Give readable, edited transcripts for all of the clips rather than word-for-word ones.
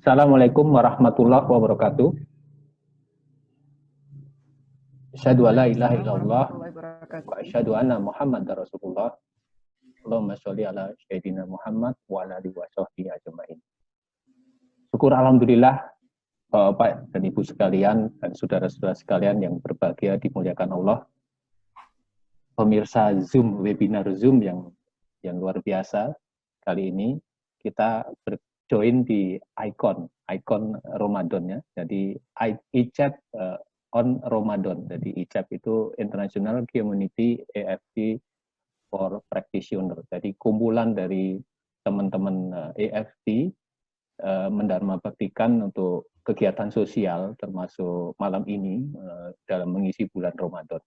Assalamualaikum warahmatullahi wabarakatuh. Asyhadu an la ilaha illallah wa asyhadu anna Muhammadar Rasulullah. Allahumma sholli ala sayyidina Muhammad wa ala alihi washabbihi ajmain. Syukur alhamdulillah Bapak dan Ibu sekalian dan saudara-saudara sekalian yang berbahagia dimuliakan Allah. Pemirsa Zoom, webinar Zoom yang luar biasa. Kali ini kita join di ikon Ramadan ya. Jadi ICAP on Ramadan. Jadi ICAP itu International Community EFT for Practitioner. Jadi kumpulan dari teman-teman EFT mendharma baktikan untuk kegiatan sosial termasuk malam ini dalam mengisi bulan Ramadan.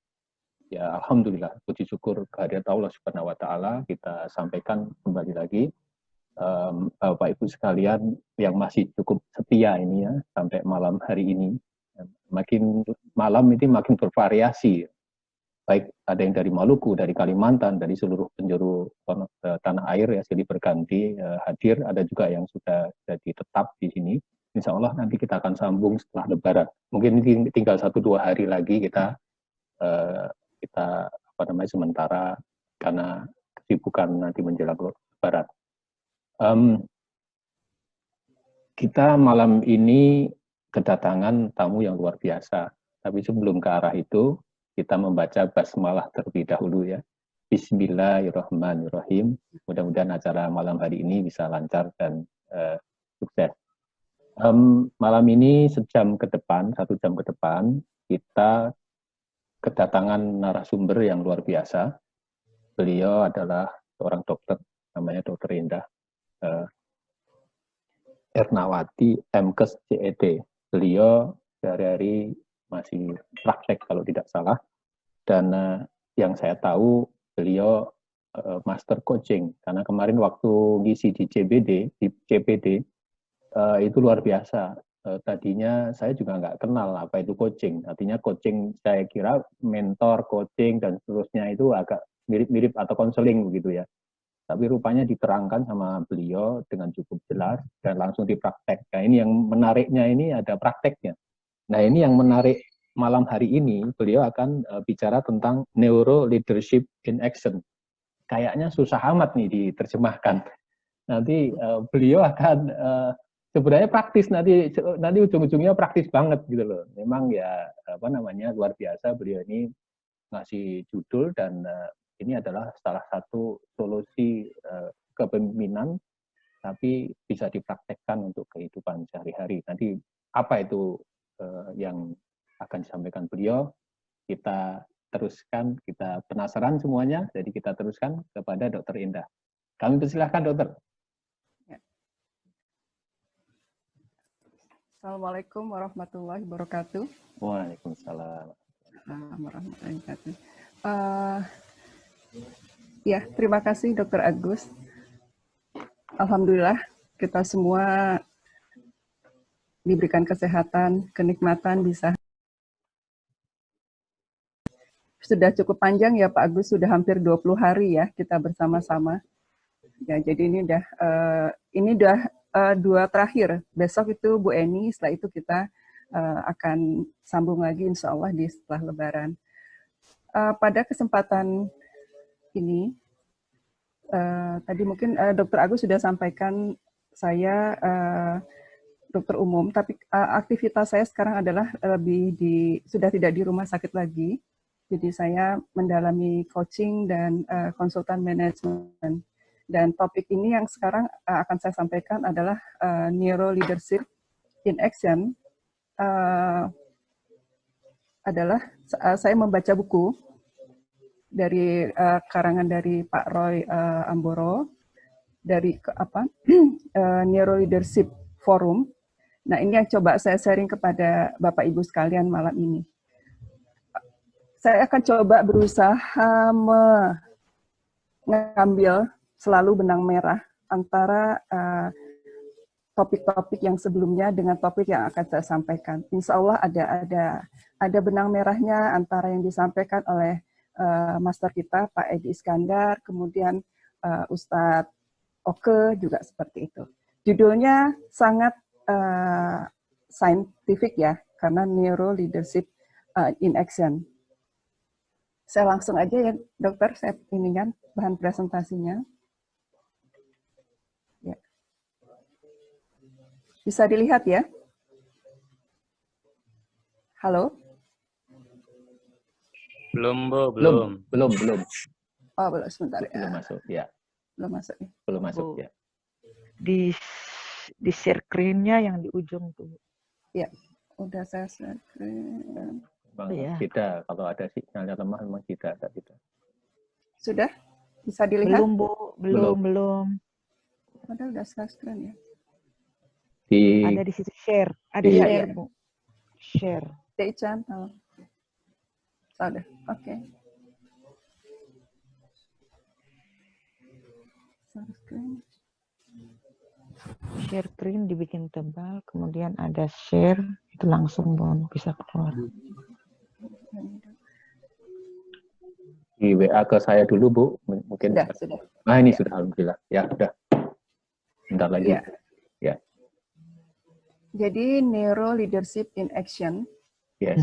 Ya alhamdulillah, puji syukur kehadirat Allah Subhanahu wa taala kita sampaikan kembali lagi. Bapak Ibu sekalian yang masih cukup setia ini ya sampai malam hari ini. Makin malam ini makin bervariasi. Baik ada yang dari Maluku, dari Kalimantan, dari seluruh penjuru tanah air ya jadi berganti hadir. Ada juga yang sudah jadi tetap di sini. Insya Allah nanti kita akan sambung setelah Lebaran. Mungkin tinggal 1-2 hari lagi kita sementara karena kesibukan nanti menjelang Lebaran. Kita malam ini kedatangan tamu yang luar biasa. Tapi sebelum ke arah itu, kita membaca basmalah terlebih dahulu ya. Bismillahirrahmanirrahim. Mudah-mudahan acara malam hari ini bisa lancar dan sukses. Malam ini 1 jam ke depan, kita kedatangan narasumber yang luar biasa. Beliau adalah seorang dokter, namanya Dr. Indah Ernawati, MKes CED. Beliau sehari-hari masih praktek kalau tidak salah. Dan yang saya tahu beliau master coaching. Karena kemarin waktu ngisi di CPD, itu luar biasa. Tadinya saya juga nggak kenal apa itu coaching. Artinya coaching saya kira mentor, coaching, dan seterusnya itu agak mirip-mirip atau konseling begitu ya. Tapi rupanya diterangkan sama beliau dengan cukup jelas dan langsung dipraktek. Nah ini yang menariknya ini ada prakteknya. Nah ini yang menarik malam hari ini, beliau akan bicara tentang Neuro Leadership in Action. Kayaknya susah amat nih diterjemahkan. Nanti beliau akan sebenarnya praktis, nanti ujung-ujungnya praktis banget gitu loh. Memang ya luar biasa beliau ini ngasih judul dan ini adalah salah satu solusi kepemimpinan, tapi bisa dipraktekkan untuk kehidupan sehari-hari. Nanti apa itu yang akan disampaikan beliau, kita teruskan, kita penasaran semuanya, jadi kita teruskan kepada Dr. Indah. Kami persilahkan dokter. Assalamualaikum warahmatullahi wabarakatuh. Waalaikumsalam. Warahmatullahi wabarakatuh. Ya, terima kasih Dr. Agus. Alhamdulillah kita semua diberikan kesehatan, kenikmatan bisa. Sudah cukup panjang ya Pak Agus, sudah hampir 20 hari ya kita bersama-sama. Ya, jadi ini udah 2 terakhir. Besok itu Bu Eni, setelah itu kita akan sambung lagi insya Allah di setelah Lebaran. Pada kesempatan ini, tadi mungkin Dr. Agus sudah sampaikan saya dokter umum, tapi aktivitas saya sekarang adalah sudah tidak di rumah sakit lagi. Jadi saya mendalami coaching dan konsultan manajemen. Dan topik ini yang sekarang akan saya sampaikan adalah Neuro Leadership in Action. Adalah saya membaca buku dari karangan dari Pak Roy Amboro dari Neuro Leadership Forum. Nah, ini yang coba saya sharing kepada Bapak Ibu sekalian malam ini. Saya akan coba berusaha mengambil selalu benang merah antara topik-topik yang sebelumnya dengan topik yang akan saya sampaikan. Insya Allah ada benang merahnya antara yang disampaikan oleh master kita Pak Edi Iskandar, kemudian Ustadz Oke juga seperti itu. Judulnya sangat scientific ya, karena Neuro Leadership in Action. Saya langsung aja ya, dokter, saya ini kan bahan presentasinya. Ya. Bisa dilihat ya? Halo? Belum, Bu, belum. Belum. Oh, belum, sebentar ya. Belum masuk, ya. Belum masuk ya. Belum masuk, Bu. ya. Di share screen-nya yang di ujung tuh. Ya, udah saya share screen. Memang Ya. beda, kalau ada sinyalnya lemah memang tidak gitu. Sudah? Bisa dilihat? Belum, Bu. Belum. Padahal udah share screen ya. Ada di situ share. Ada Iya, share, iya. Bu. Share. Channel. Sudah, oke. Share screen. Share screen dibikin tebal, kemudian ada share, itu langsung Bu bisa keluar. Di WA ke saya dulu, Bu. Mungkin. Sudah. Nah, ini Ya. sudah, alhamdulillah. Ya, sudah. Bentar lagi. Ya. Jadi, Neuro Leadership in Action. Yes.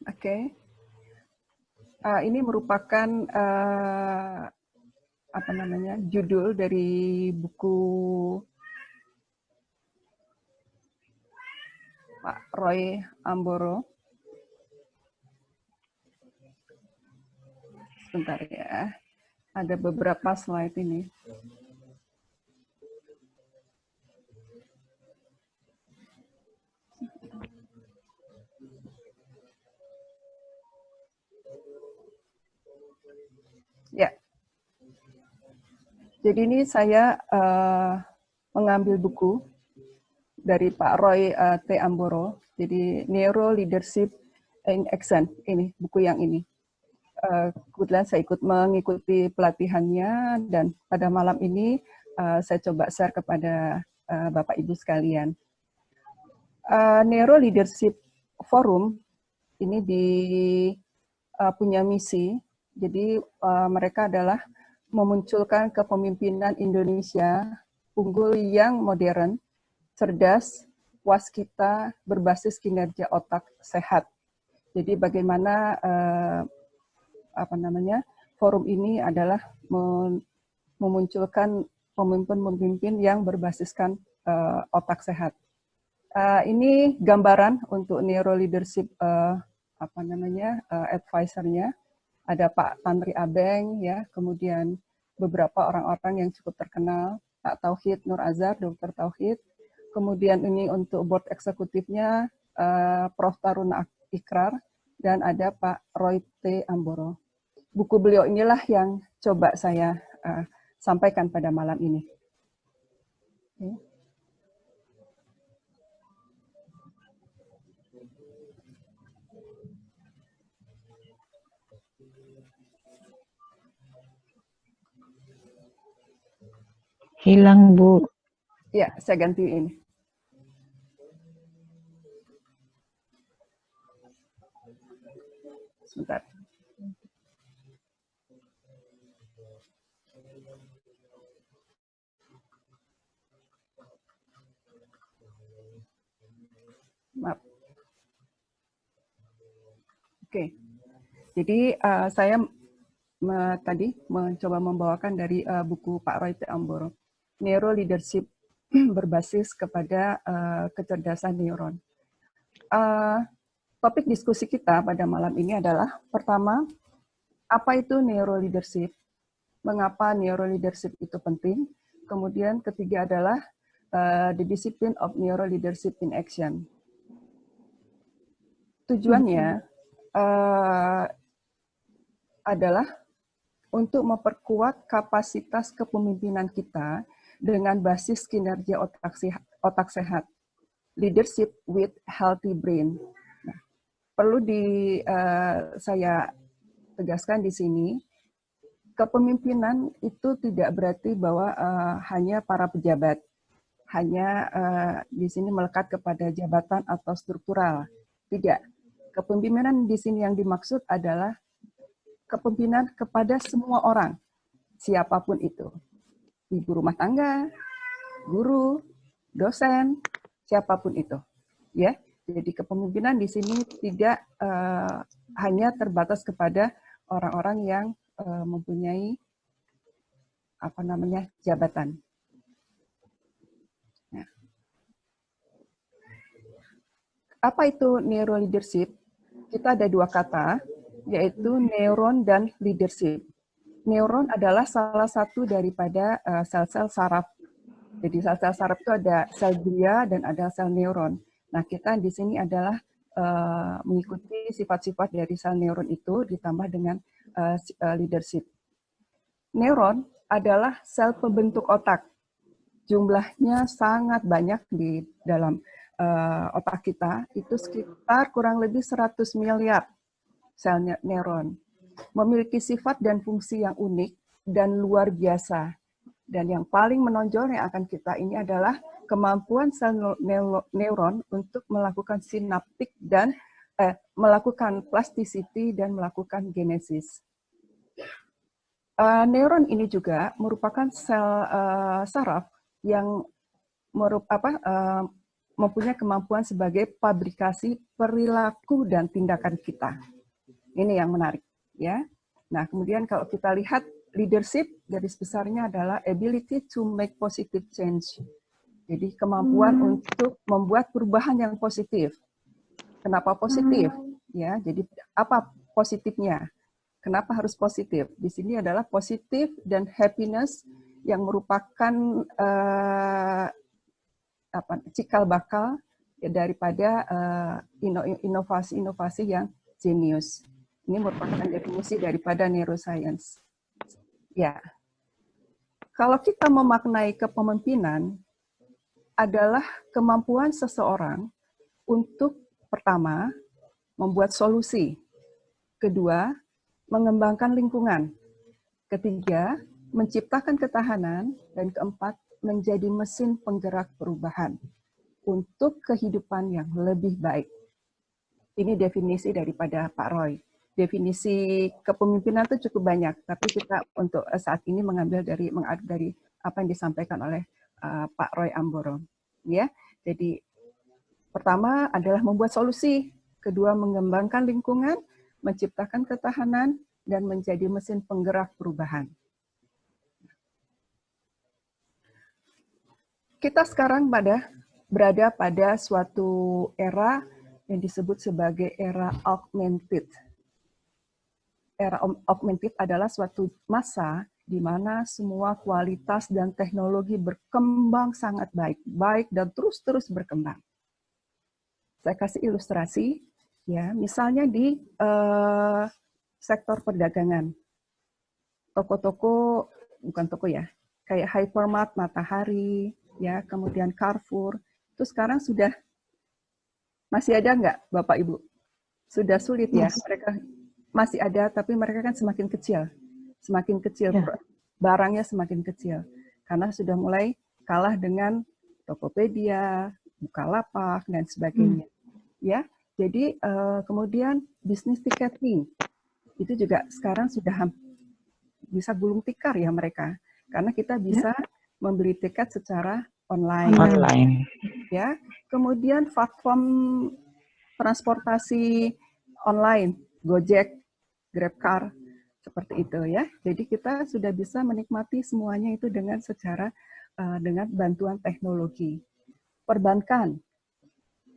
Oke. Ini merupakan judul dari buku Pak Roy Amboro. Sebentar ya. Ada beberapa slide ini. Ya. Jadi ini saya mengambil buku dari Pak Roy T. Amboro. Jadi Neuro Leadership in Action. Ini buku yang ini. Kebetulan saya mengikuti pelatihannya dan pada malam ini saya coba share kepada Bapak Ibu sekalian. Neuro Leadership Forum ini punya misi. Jadi mereka adalah memunculkan kepemimpinan Indonesia unggul yang modern, cerdas, waskita, berbasis kinerja otak sehat. Jadi bagaimana forum ini adalah memunculkan pemimpin-pemimpin yang berbasiskan otak sehat. Ini gambaran untuk Neuro Leadership advisor-nya. Ada Pak Tanri Abeng, ya, kemudian beberapa orang-orang yang cukup terkenal, Pak Tauhid Nur Azhar, Dr. Tauhid, kemudian ini untuk board eksekutifnya Prof. Taruna Ikrar, dan ada Pak Roy T. Amboro. Buku beliau inilah yang coba saya sampaikan pada malam ini. Okay. Hilang, Bu. Ya, saya ganti ini. Sebentar. Maaf. Oke. Jadi saya tadi mencoba membawakan dari buku Pak Roy T. Amboro, Neuro Leadership berbasis kepada kecerdasan neuron. Topik diskusi kita pada malam ini adalah, pertama, apa itu Neuro Leadership? Mengapa Neuro Leadership itu penting? Kemudian ketiga adalah the discipline of Neuro Leadership in Action. Tujuannya adalah untuk memperkuat kapasitas kepemimpinan kita dengan basis kinerja otak sehat. Leadership with healthy brain. Nah, perlu saya tegaskan di sini, kepemimpinan itu tidak berarti bahwa hanya para pejabat, hanya di sini melekat kepada jabatan atau struktural. Tidak. Kepemimpinan di sini yang dimaksud adalah kepemimpinan kepada semua orang, siapapun itu. ibu rumah tangga, guru, dosen, siapapun itu. Ya, jadi kepemimpinan di sini tidak hanya terbatas kepada orang-orang yang mempunyai jabatan. Nah, apa itu neuroleadership? Kita ada dua kata, yaitu neuron dan leadership. Neuron adalah salah satu daripada sel-sel saraf. Jadi sel-sel saraf itu ada sel glia dan ada sel neuron. Nah, kita di sini adalah mengikuti sifat-sifat dari sel neuron itu ditambah dengan leadership. Neuron adalah sel pembentuk otak. Jumlahnya sangat banyak di dalam otak kita, itu sekitar kurang lebih 100 miliar sel neuron. Memiliki sifat dan fungsi yang unik dan luar biasa. Dan yang paling menonjol yang akan kita ini adalah kemampuan sel neuron untuk melakukan sinaptik dan melakukan plasticity dan melakukan genesis. Neuron ini juga merupakan sel saraf yang mempunyai kemampuan sebagai pabrikasi perilaku dan tindakan kita. Ini yang menarik, ya. Nah, kemudian kalau kita lihat leadership, garis besarnya adalah ability to make positive change. Jadi kemampuan untuk membuat perubahan yang positif. Kenapa positif? Ya, jadi apa positifnya? Kenapa harus positif? Di sini adalah positif dan happiness yang merupakan cikal bakal daripada inovasi-inovasi yang jenius. Ini merupakan definisi daripada neuroscience. Ya, kalau kita memaknai kepemimpinan adalah kemampuan seseorang untuk pertama membuat solusi, kedua mengembangkan lingkungan, ketiga menciptakan ketahanan, dan keempat menjadi mesin penggerak perubahan untuk kehidupan yang lebih baik. Ini definisi daripada Pak Roy. Definisi kepemimpinan itu cukup banyak, tapi kita untuk saat ini mengambil dari apa yang disampaikan oleh Pak Roy Amboro. Ya, jadi pertama adalah membuat solusi, kedua mengembangkan lingkungan, menciptakan ketahanan, dan menjadi mesin penggerak perubahan. Kita sekarang berada pada suatu era yang disebut sebagai era augmented. Era augmented adalah suatu masa di mana semua kualitas dan teknologi berkembang sangat baik dan terus berkembang. Saya kasih ilustrasi, ya, misalnya di sektor perdagangan, toko-toko, bukan toko ya, kayak Hypermart, Matahari, ya, kemudian Carrefour, itu sekarang sudah masih ada nggak, Bapak Ibu? Sudah sulit ya, mereka masih ada, tapi mereka kan semakin kecil, barangnya semakin kecil, karena sudah mulai kalah dengan Tokopedia, Bukalapak, dan sebagainya. Ya, jadi kemudian bisnis tiketing itu juga sekarang sudah bisa gulung tikar ya mereka, karena kita bisa membeli tiket secara online. Ya, kemudian platform transportasi online, Gojek, GrabCar, seperti itu ya. Jadi kita sudah bisa menikmati semuanya itu dengan dengan bantuan teknologi. Perbankan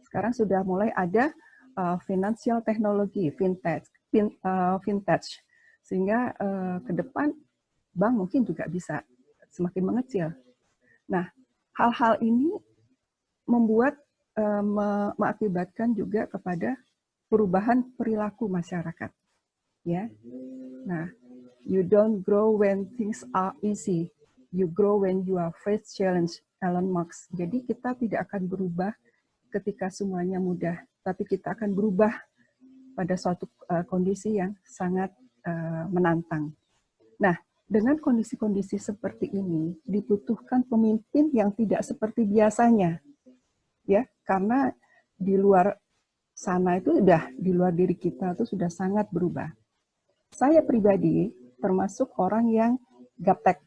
sekarang sudah mulai ada financial technology, fintech, sehingga ke depan bank mungkin juga bisa semakin mengecil. Nah, hal-hal ini mengakibatkan juga kepada perubahan perilaku masyarakat. Ya, nah, you don't grow when things are easy, you grow when you are face challenge, Elon Musk. Jadi kita tidak akan berubah ketika semuanya mudah, tapi kita akan berubah pada suatu kondisi yang sangat menantang. Nah, dengan kondisi-kondisi seperti ini dibutuhkan pemimpin yang tidak seperti biasanya, ya, karena di luar sana itu di luar diri kita itu sudah sangat berubah. Saya pribadi termasuk orang yang gaptek,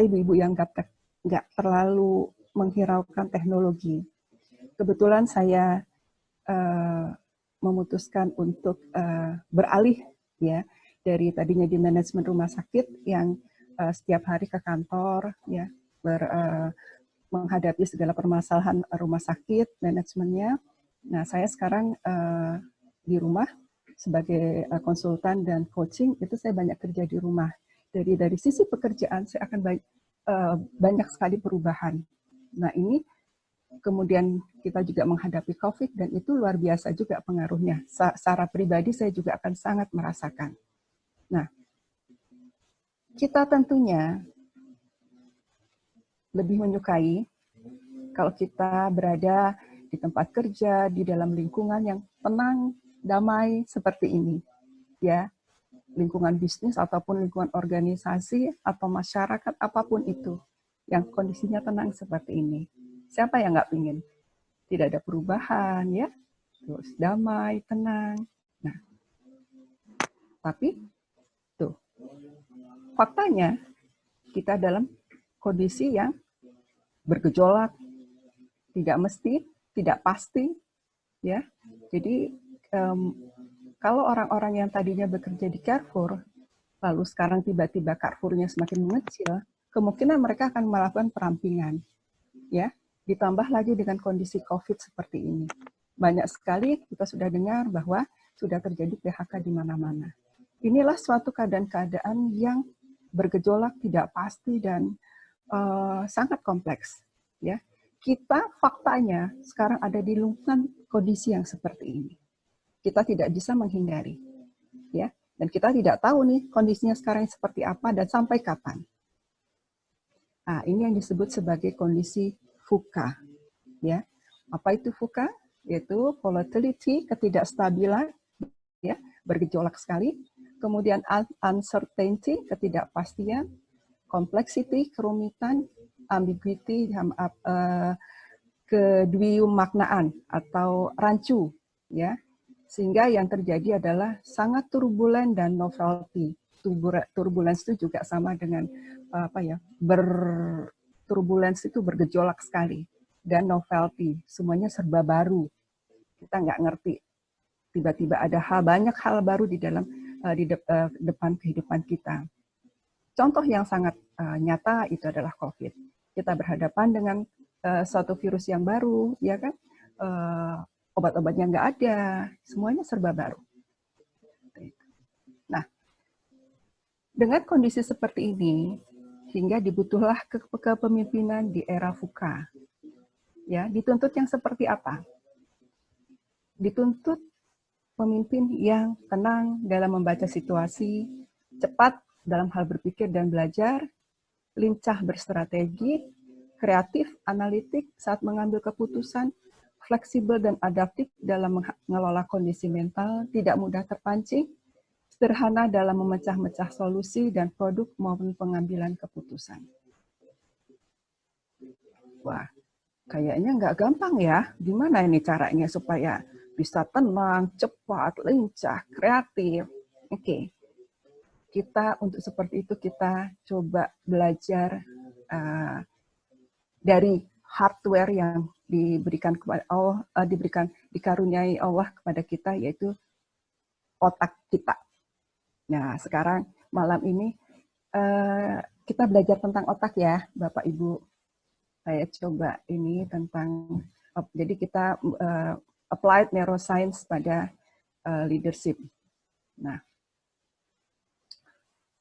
saya ibu-ibu yang nggak terlalu menghiraukan teknologi. Kebetulan saya memutuskan untuk beralih ya dari tadinya di manajemen rumah sakit yang setiap hari ke kantor ya menghadapi segala permasalahan rumah sakit manajemennya. Nah, saya sekarang di rumah sebagai konsultan dan coaching, itu saya banyak kerja di rumah. Dari sisi pekerjaan saya akan banyak sekali perubahan. Nah, ini kemudian kita juga menghadapi COVID dan itu luar biasa juga pengaruhnya. Secara pribadi saya juga akan sangat merasakan. Nah, kita tentunya lebih menyukai kalau kita berada di tempat kerja, di dalam lingkungan yang tenang, damai seperti ini. Ya, lingkungan bisnis ataupun lingkungan organisasi atau masyarakat apapun itu yang kondisinya tenang seperti ini. Siapa yang nggak ingin? Tidak ada perubahan, ya, terus damai, tenang. Nah, tapi tuh faktanya kita dalam kondisi yang bergejolak, tidak mesti, tidak pasti, ya. Jadi kalau orang-orang yang tadinya bekerja di Carrefour, lalu sekarang tiba-tiba Carrefour-nya semakin mengecil, kemungkinan mereka akan melakukan perampingan, ya. Ditambah lagi dengan kondisi COVID seperti ini. Banyak sekali kita sudah dengar bahwa sudah terjadi PHK di mana-mana. Inilah suatu keadaan-keadaan yang bergejolak, tidak pasti, dan sangat kompleks. Ya, kita faktanya sekarang ada di lingkungan kondisi yang seperti ini. Kita tidak bisa menghindari. Ya, dan kita tidak tahu nih kondisinya sekarang seperti apa dan sampai kapan. Nah, ini yang disebut sebagai kondisi VUCA. Ya, apa itu VUCA? Yaitu volatility, ketidakstabilan, ya, bergejolak sekali. Kemudian uncertainty, ketidakpastian, complexity, kerumitan, ambiguity, kedwiumaknaan atau rancu, ya. Sehingga yang terjadi adalah sangat turbulen dan novelty. Turbulence itu juga sama dengan turbulence itu bergejolak sekali, dan novelty, semuanya serba baru. Kita nggak ngerti. Tiba-tiba ada banyak hal baru di dalam depan kehidupan kita. Contoh yang sangat nyata itu adalah COVID. Kita berhadapan dengan suatu virus yang baru, ya kan? Obat-obatnya nggak ada, semuanya serba baru. Nah, dengan kondisi seperti ini, hingga dibutuhlah kepemimpinan di era VUCA. Ya, dituntut yang seperti apa? Dituntut pemimpin yang tenang dalam membaca situasi, cepat dalam hal berpikir dan belajar, lincah berstrategi, kreatif, analitik saat mengambil keputusan, fleksibel dan adaptif dalam mengelola kondisi mental, tidak mudah terpancing, sederhana dalam memecah-mecah solusi dan produk maupun pengambilan keputusan. Wah, kayaknya nggak gampang ya. Gimana ini caranya supaya bisa tenang, cepat, lincah, kreatif? Oke. Kita untuk seperti itu kita coba belajar dari hardware yang diberikan kepada Allah, dikaruniai Allah kepada kita, yaitu otak kita. Nah, sekarang malam ini kita belajar tentang otak ya, Bapak Ibu. Saya coba ini tentang, jadi kita applied neuroscience pada leadership. Nah,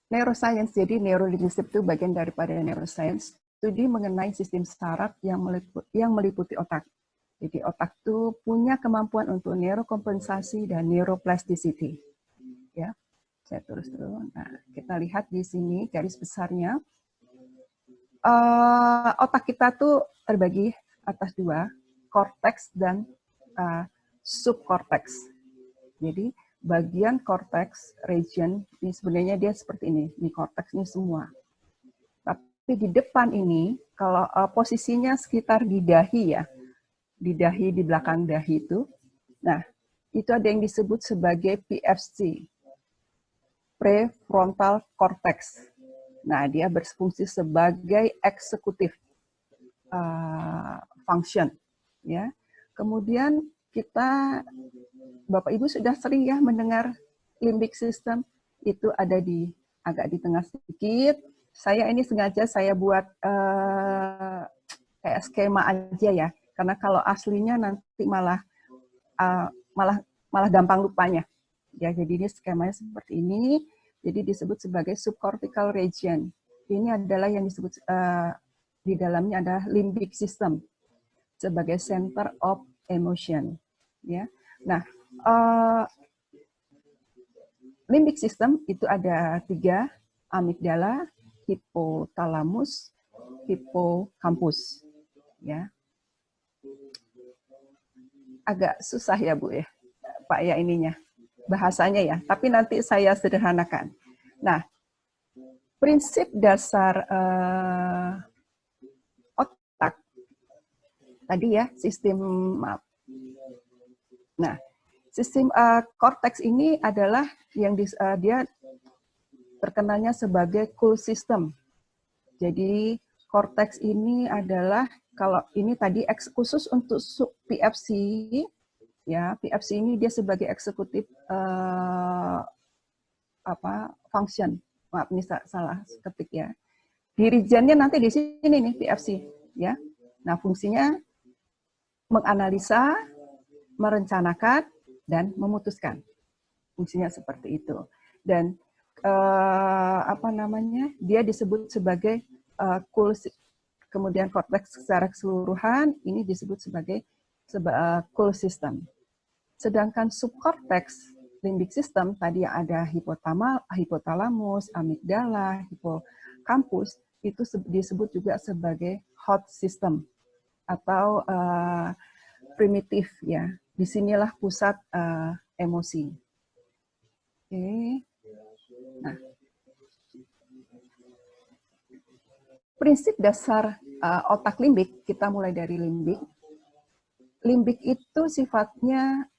neuroscience, jadi neuroleadership itu bagian daripada neuroscience, studi mengenai sistem saraf yang meliputi otak. Jadi otak itu punya kemampuan untuk neurokompensasi dan neuroplasticity. Ya. Saya terus dulu. Nah, kita lihat di sini garis besarnya. Otak kita tuh terbagi atas dua, korteks dan subkorteks. Jadi bagian korteks region ini sebenarnya dia seperti ini. Ini korteks ini semua. Tapi di depan ini, kalau posisinya sekitar di dahi ya, di dahi, di belakang dahi itu. Nah, itu ada yang disebut sebagai PFC. Prefrontal cortex. Nah, dia berfungsi sebagai eksekutif function, ya. Kemudian kita, Bapak Ibu sudah sering ya mendengar limbic system, itu ada agak di tengah sedikit. Saya ini sengaja saya buat kayak skema aja ya, karena kalau aslinya nanti malah gampang lupanya. Ya, jadi ini skemanya seperti ini. Jadi disebut sebagai subcortical region. Ini adalah yang disebut di dalamnya adalah limbic system sebagai center of emotion. Ya, nah limbic system itu ada 3, amigdala, hipotalamus, hippocampus. Ya, agak susah ya Bu ya, Pak ya ininya bahasanya ya, tapi nanti saya sederhanakan. Nah, prinsip dasar otak tadi ya, sistem nah, sistem korteks ini adalah yang dia terkenalnya sebagai cool system. Jadi korteks ini adalah, kalau ini tadi khusus untuk PFC, ya, PFC ini dia sebagai eksekutif function. Maaf ini salah ketik ya. Dirijennya nanti di sini nih PFC, ya. Nah, fungsinya menganalisa, merencanakan, dan memutuskan. Fungsinya seperti itu. Dan dia disebut sebagai kemudian korteks secara keseluruhan ini disebut sebagai cool system. Sedangkan subkorteks limbic system tadi yang ada hipotalamus, amigdala, hippocampus itu disebut juga sebagai hot system atau primitif ya. Disinilah pusat emosi. Oke. Nah, prinsip dasar otak limbik, kita mulai dari limbik. Limbik itu sifatnya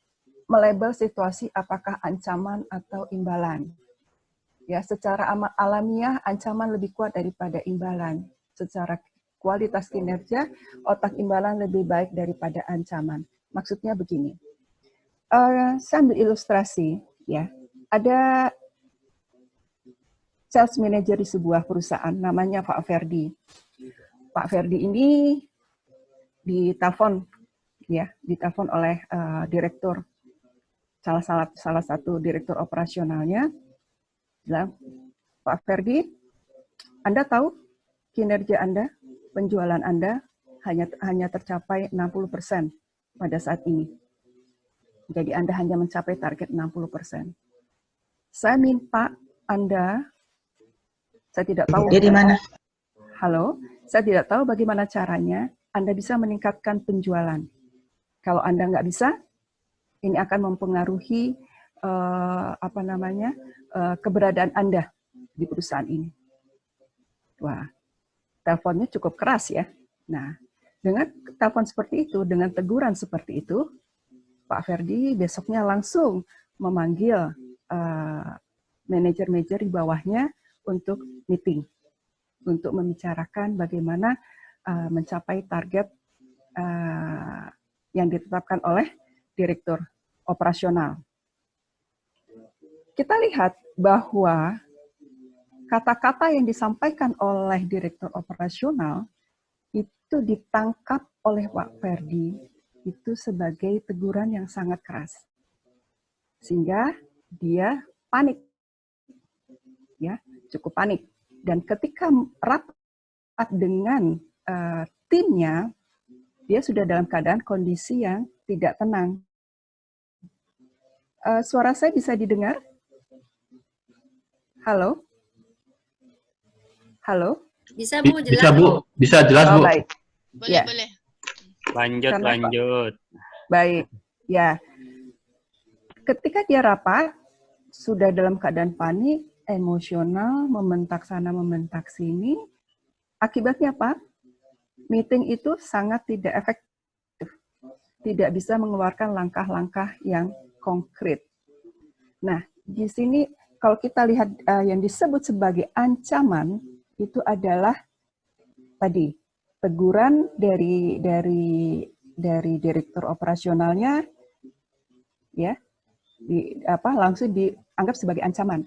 melabel situasi apakah ancaman atau imbalan. Ya, secara alamiah ancaman lebih kuat daripada imbalan. Secara kualitas kinerja, otak imbalan lebih baik daripada ancaman. Maksudnya begini. Saya ambil ilustrasi, ya. Ada sales manager di sebuah perusahaan, namanya Pak Ferdi. Pak Ferdi ini ditelepon, ya, ditelepon oleh direktur, salah satu direktur operasionalnya, bilang, Pak Ferdi, Anda tahu kinerja Anda, penjualan Anda hanya tercapai 60% pada saat ini. Jadi Anda hanya mencapai target 60%. Saya minta Anda, saya tidak tahu. Jadi mana? Halo, saya tidak tahu bagaimana caranya Anda bisa meningkatkan penjualan. Kalau Anda nggak bisa, ini akan mempengaruhi keberadaan Anda di perusahaan ini. Wah, teleponnya cukup keras ya. Nah, dengan telepon seperti itu, dengan teguran seperti itu, Pak Ferdi besoknya langsung memanggil manajer-manajer di bawahnya untuk meeting, untuk membicarakan bagaimana mencapai target yang ditetapkan oleh direktur operasional. Kita lihat bahwa kata-kata yang disampaikan oleh direktur operasional itu ditangkap oleh Pak Ferdi itu sebagai teguran yang sangat keras. Sehingga dia panik. Ya, cukup panik. Dan ketika rapat dengan timnya, dia sudah dalam keadaan kondisi yang tidak tenang. Suara saya bisa didengar? Halo? Halo? Bisa Bu, jelas Bisa Bu, bisa jelas Bu. Baik. Boleh, Ya. boleh. Lanjut, Karena lanjut. Baik, ya. Ketika dia rapat, sudah dalam keadaan panik, emosional, membentak sana, membentak sini, akibatnya apa? Meeting itu sangat tidak efektif. Tidak bisa mengeluarkan langkah-langkah yang konkret. Nah, di sini kalau kita lihat yang disebut sebagai ancaman itu adalah tadi teguran dari direktur operasionalnya, ya, langsung dianggap sebagai ancaman.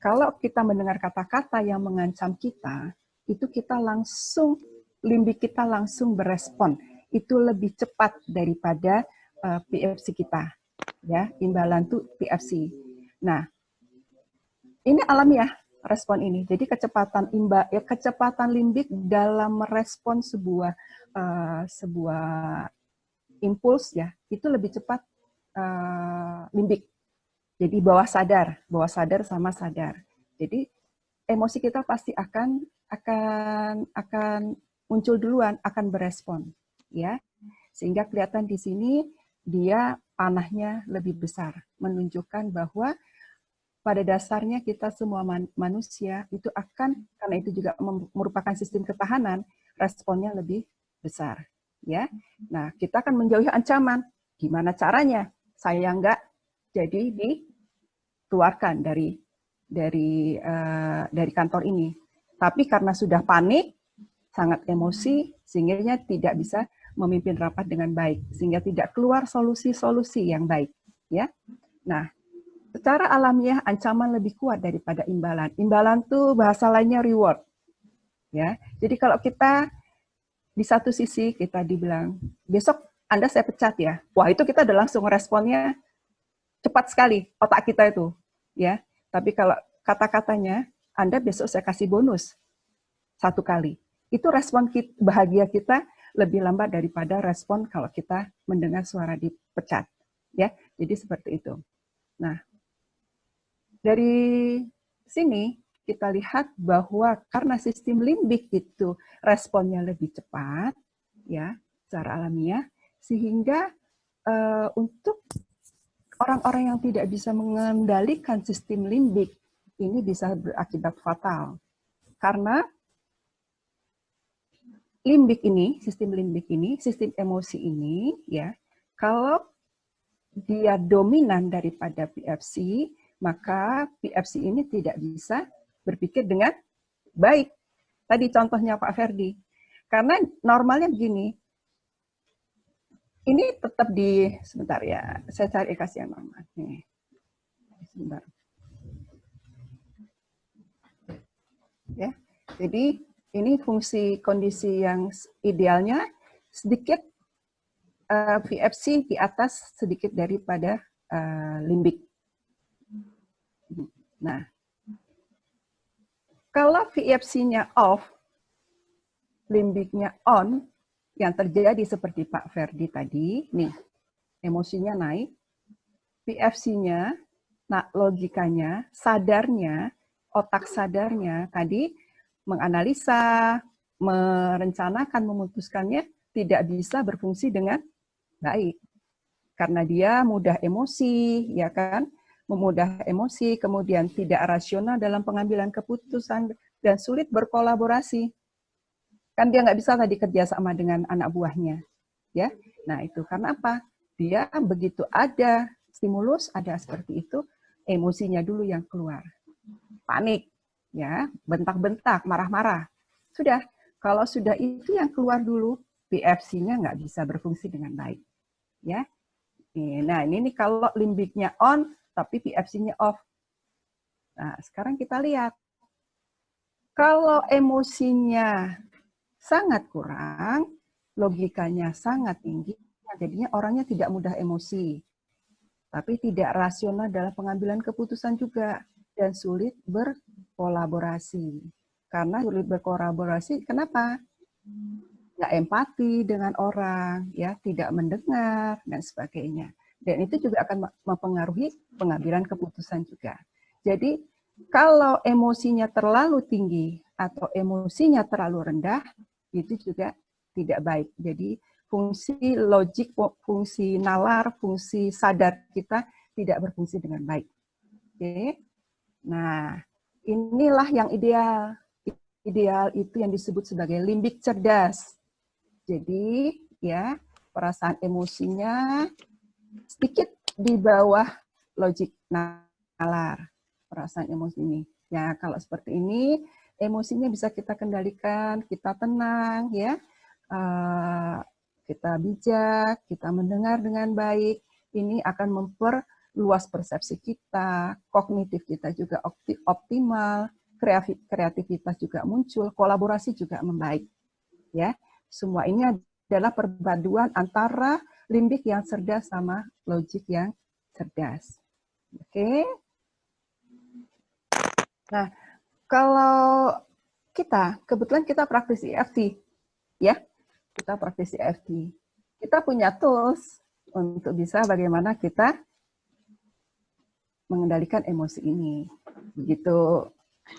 Kalau kita mendengar kata-kata yang mengancam kita, itu kita langsung, limbik kita langsung berespon. Itu lebih cepat daripada PFC kita, ya, imbalan tuh PFC. Nah, ini alamiah respon ini. Jadi kecepatan limbik dalam merespon sebuah impuls, ya, itu lebih cepat limbik. Jadi bawah sadar sama sadar. Jadi emosi kita pasti akan muncul duluan, akan berespon, ya. Sehingga kelihatan di sini dia panahnya lebih besar, menunjukkan bahwa pada dasarnya kita semua manusia itu akan, karena itu juga merupakan sistem ketahanan, responnya lebih besar, ya. Nah, kita akan menjauhi ancaman. Gimana caranya? Saya nggak jadi dikeluarkan dari kantor ini. Tapi karena sudah panik, sangat emosi, sehingga tidak bisa memimpin rapat dengan baik, sehingga tidak keluar solusi-solusi yang baik, ya. Nah, secara alamiah ancaman lebih kuat daripada imbalan. Imbalan tuh bahasa lainnya reward, ya. Jadi kalau kita di satu sisi kita dibilang besok Anda saya pecat ya, wah itu kita udah langsung responnya cepat sekali otak kita itu, ya. Tapi kalau kata-katanya Anda besok saya kasih bonus 1 kali, itu respon bahagia kita lebih lambat daripada respon kalau kita mendengar suara dipecat, ya. Jadi seperti itu. Nah, dari sini kita lihat bahwa karena sistem limbik itu responnya lebih cepat, ya, secara alamiah, sehingga untuk orang-orang yang tidak bisa mengendalikan sistem limbik ini bisa berakibat fatal. Karena limbik ini, sistem emosi ini, ya, kalau dia dominan daripada PFC, maka PFC ini tidak bisa berpikir dengan baik. Tadi contohnya Pak Ferdi. Karena normalnya begini, ini tetap sebentar ya, saya cari kasih yang normal. Nih. Sebentar. Ya, jadi ini fungsi kondisi yang idealnya sedikit VFC di atas sedikit daripada limbik. Nah, kalau VFC-nya off, limbiknya on, yang terjadi seperti Pak Ferdi tadi, nih, emosinya naik, VFC-nya, nah logikanya, sadarnya, otak sadarnya tadi menganalisa, merencanakan, memutuskannya tidak bisa berfungsi dengan baik. Karena dia mudah emosi, ya kan? Memudah emosi, kemudian tidak rasional dalam pengambilan keputusan, dan sulit berkolaborasi. Kan dia nggak bisa tadi kerja sama dengan anak buahnya, ya. Nah itu karena apa? Dia begitu ada stimulus, ada seperti itu, emosinya dulu yang keluar, panik, ya, bentak-bentak, marah-marah. Sudah, kalau sudah itu yang keluar dulu, PFC-nya nggak bisa berfungsi dengan baik, ya. Nah ini kalau limbiknya on, tapi PFC-nya off. Nah sekarang kita lihat, kalau emosinya sangat kurang, logikanya sangat tinggi, jadinya orangnya tidak mudah emosi, tapi tidak rasional dalam pengambilan keputusan juga, dan sulit berkolaborasi. Karena sulit berkolaborasi, kenapa? Nggak empati dengan orang, ya, tidak mendengar, dan sebagainya. Dan itu juga akan mempengaruhi pengambilan keputusan juga. Jadi, kalau emosinya terlalu tinggi atau emosinya terlalu rendah, itu juga tidak baik. Jadi fungsi logik, fungsi nalar, fungsi sadar kita tidak berfungsi dengan baik. Oke. Nah, inilah yang ideal. Ideal itu yang disebut sebagai limbik cerdas. Jadi, ya, perasaan emosinya sedikit di bawah logik nalar. perasaan emosi ini. Ya, kalau seperti ini, emosinya bisa kita kendalikan, kita tenang, ya, kita bijak, kita mendengar dengan baik. Ini akan memperluas persepsi kita, kognitif kita juga optimal, kreativitas juga muncul, kolaborasi juga membaik. Ya, semua ini adalah perpaduan antara limbik yang cerdas sama logik yang cerdas. Oke. Nah, kalau kebetulan kita praktisi EFT, ya, kita praktisi EFT. Kita punya tools untuk bisa bagaimana kita mengendalikan emosi ini. Begitu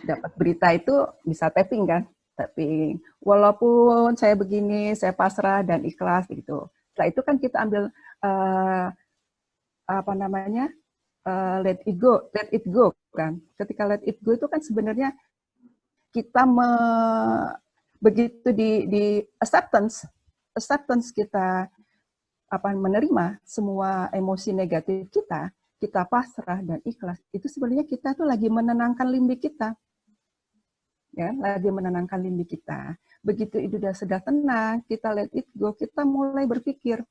dapat berita itu bisa tapping kan, tapping. Walaupun saya begini, saya pasrah dan ikhlas begitu. Setelah itu kan kita ambil let it go kan. Ketika let it go itu kan sebenarnya kita begitu di acceptance kita menerima semua emosi negatif kita pasrah dan ikhlas, itu sebenarnya kita tuh lagi menenangkan limbik kita. Ya, lagi menenangkan limbik kita. Begitu itu sudah tenang, kita let it go, kita mulai berpikir.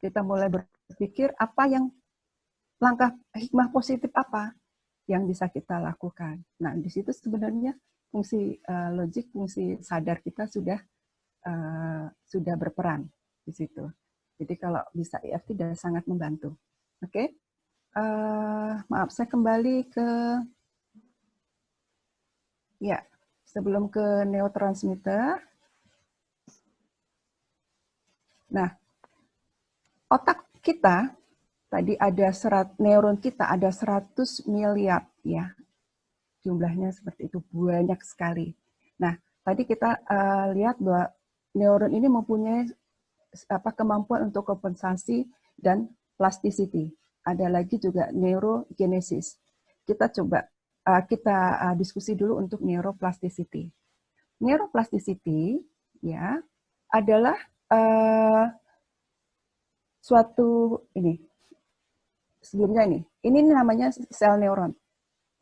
Kita mulai berpikir apa yang langkah hikmah positif apa yang bisa kita lakukan. Nah, di situ sebenarnya fungsi logik, fungsi sadar kita sudah berperan di situ. Jadi kalau bisa EFT sudah sangat membantu. Oke, maaf saya kembali ke sebelum ke neurotransmitter. Nah, otak kita tadi ada neuron kita ada 100 miliar ya. Jumlahnya seperti itu, banyak sekali. Nah, tadi kita lihat bahwa neuron ini mempunyai kemampuan untuk kompensasi dan plasticity. Ada lagi juga neurogenesis. Kita coba diskusi dulu untuk neuroplasticity. Neuroplasticity ya adalah suatu sebelumnya ini namanya sel neuron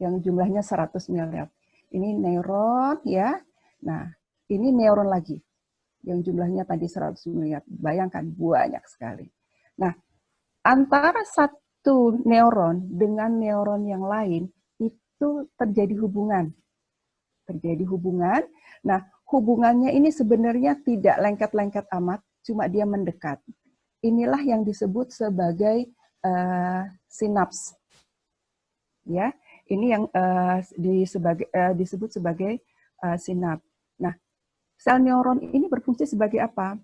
yang jumlahnya 100 miliar. Ini neuron ya. Nah, ini neuron lagi yang jumlahnya tadi 100 miliar. Bayangkan banyak sekali. Nah, antara satu neuron dengan neuron yang lain itu terjadi hubungan. Nah, hubungannya ini sebenarnya tidak lengket-lengket amat, cuma dia mendekat. Inilah yang disebut sebagai sinaps. Ya, ini yang disebut sebagai sinaps. Nah, sel neuron ini berfungsi sebagai apa?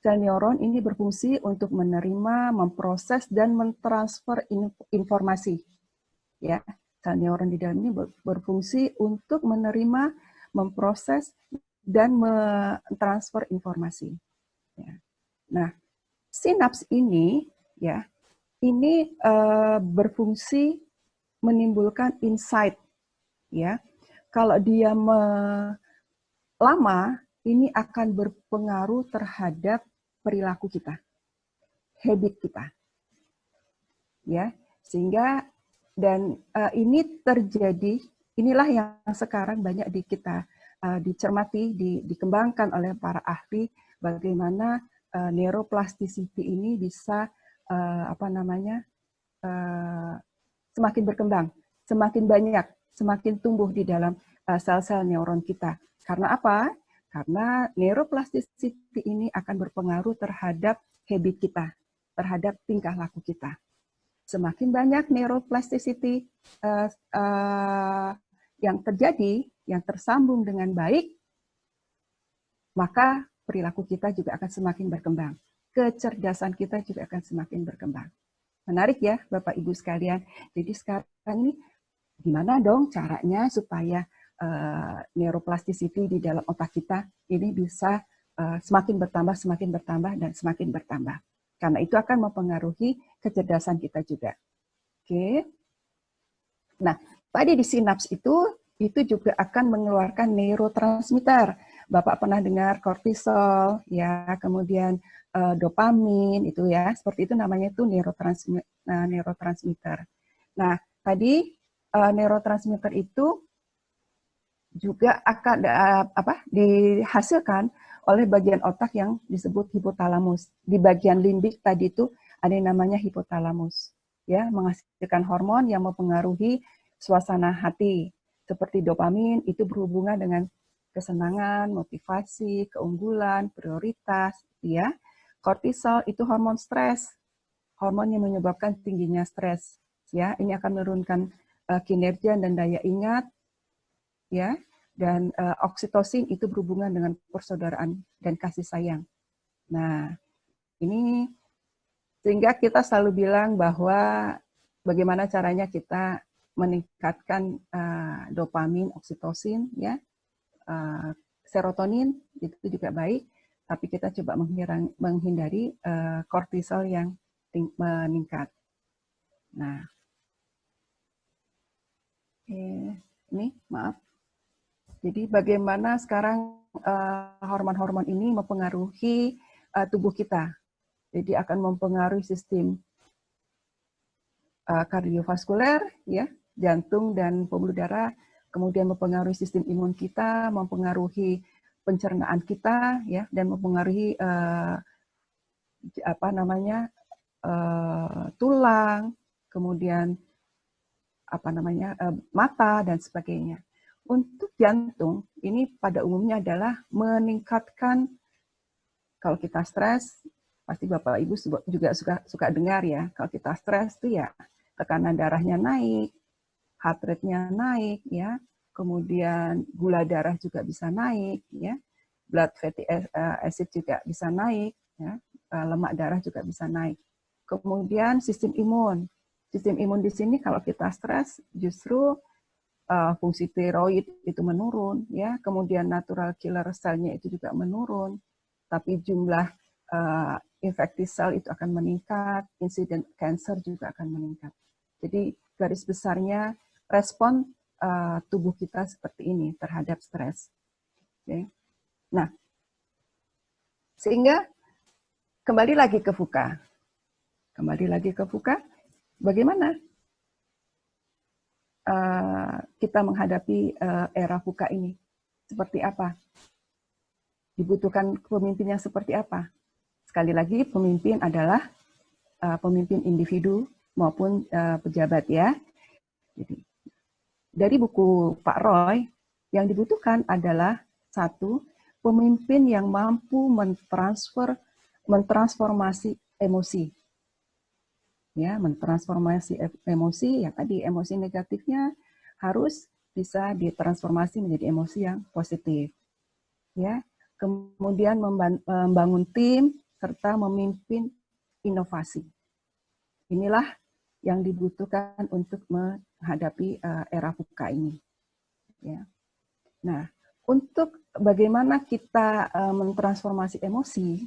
Sel neuron ini berfungsi untuk menerima, memproses, dan mentransfer informasi. Ya, sel neuron di dalam ini berfungsi untuk menerima, memproses, dan mentransfer informasi. Ya. Nah, sinaps ini, ya, ini berfungsi menimbulkan insight. Ya, kalau dia lama, ini akan berpengaruh terhadap perilaku kita, habit kita, ya, sehingga dan ini terjadi, inilah yang sekarang banyak kita dicermati, dikembangkan oleh para ahli, bagaimana neuroplasticity ini bisa semakin berkembang, semakin banyak, semakin tumbuh di dalam sel-sel neuron kita. Karena apa? Karena neuroplasticity ini akan berpengaruh terhadap habit kita, terhadap tingkah laku kita. Semakin banyak neuroplasticity yang terjadi, yang tersambung dengan baik, maka perilaku kita juga akan semakin berkembang. Kecerdasan kita juga akan semakin berkembang. Menarik ya, Bapak Ibu sekalian. Jadi sekarang ini gimana dong caranya supaya neuroplasticity di dalam otak kita ini bisa semakin bertambah, dan semakin bertambah. Karena itu akan mempengaruhi kecerdasan kita juga. Oke. Nah, tadi di sinaps itu juga akan mengeluarkan neurotransmitter. Bapak pernah dengar kortisol, ya, kemudian dopamin, itu ya, seperti itu namanya itu neurotransmitter. Nah, tadi neurotransmitter itu juga akan dihasilkan oleh bagian otak yang disebut hipotalamus. Di bagian limbik tadi itu ada yang namanya hipotalamus, ya, menghasilkan hormon yang mempengaruhi suasana hati. Seperti dopamin itu berhubungan dengan kesenangan, motivasi, keunggulan, prioritas, ya. Kortisol itu hormon stres, hormon yang menyebabkan tingginya stres, ya. Ini akan menurunkan kinerja dan daya ingat, ya, dan oksitosin itu berhubungan dengan persaudaraan dan kasih sayang. Nah, ini sehingga kita selalu bilang bahwa bagaimana caranya kita meningkatkan dopamin, oksitosin, ya, serotonin itu juga baik, tapi kita coba menghindari kortisol yang meningkat. Nah, ini maaf. Jadi bagaimana sekarang hormon-hormon ini mempengaruhi tubuh kita. Jadi akan mempengaruhi sistem kardiovaskuler, ya, jantung dan pembuluh darah, kemudian mempengaruhi sistem imun kita, mempengaruhi pencernaan kita, ya, dan mempengaruhi tulang, kemudian mata dan sebagainya. Untuk jantung, ini pada umumnya adalah meningkatkan, kalau kita stres, pasti Bapak Ibu juga suka dengar ya, kalau kita stres itu ya tekanan darahnya naik, heart rate-nya naik, ya, kemudian gula darah juga bisa naik, ya, blood fatty acid juga bisa naik, ya, lemak darah juga bisa naik. Kemudian sistem imun di sini kalau kita stres justru fungsi tiroid itu menurun, ya, kemudian natural killer cell-nya itu juga menurun, tapi jumlah infected cell itu akan meningkat, insiden cancer juga akan meningkat. Jadi garis besarnya respon tubuh kita seperti ini terhadap stres. Okay. Nah, sehingga kembali lagi ke VUCA. Bagaimana kita menghadapi era VUCA ini? Seperti apa? Dibutuhkan pemimpin yang seperti apa? Sekali lagi, pemimpin adalah pemimpin individu maupun pejabat, ya. Jadi, dari buku Pak Roy, yang dibutuhkan adalah satu, pemimpin yang mampu mentransformasi emosi. Ya, mentransformasi emosi, ya tadi emosi negatifnya harus bisa ditransformasi menjadi emosi yang positif. Ya, kemudian membangun tim serta memimpin inovasi. Inilah yang dibutuhkan untuk menghadapi era VUCA ini. Ya. Nah, untuk bagaimana kita mentransformasi emosi,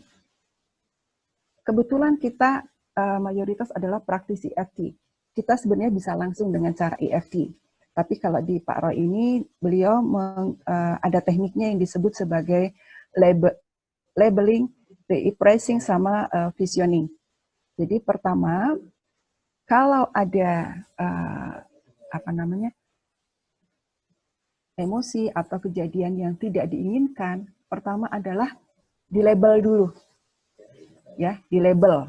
kebetulan kita mayoritas adalah praktisi EFT. Kita sebenarnya bisa langsung dengan cara EFT. Tapi kalau di Pak Roy ini, beliau ada tekniknya yang disebut sebagai labeling, repressing, sama visioning. Jadi pertama, kalau ada emosi atau kejadian yang tidak diinginkan, pertama adalah dilabel dulu. Ya, dilabel.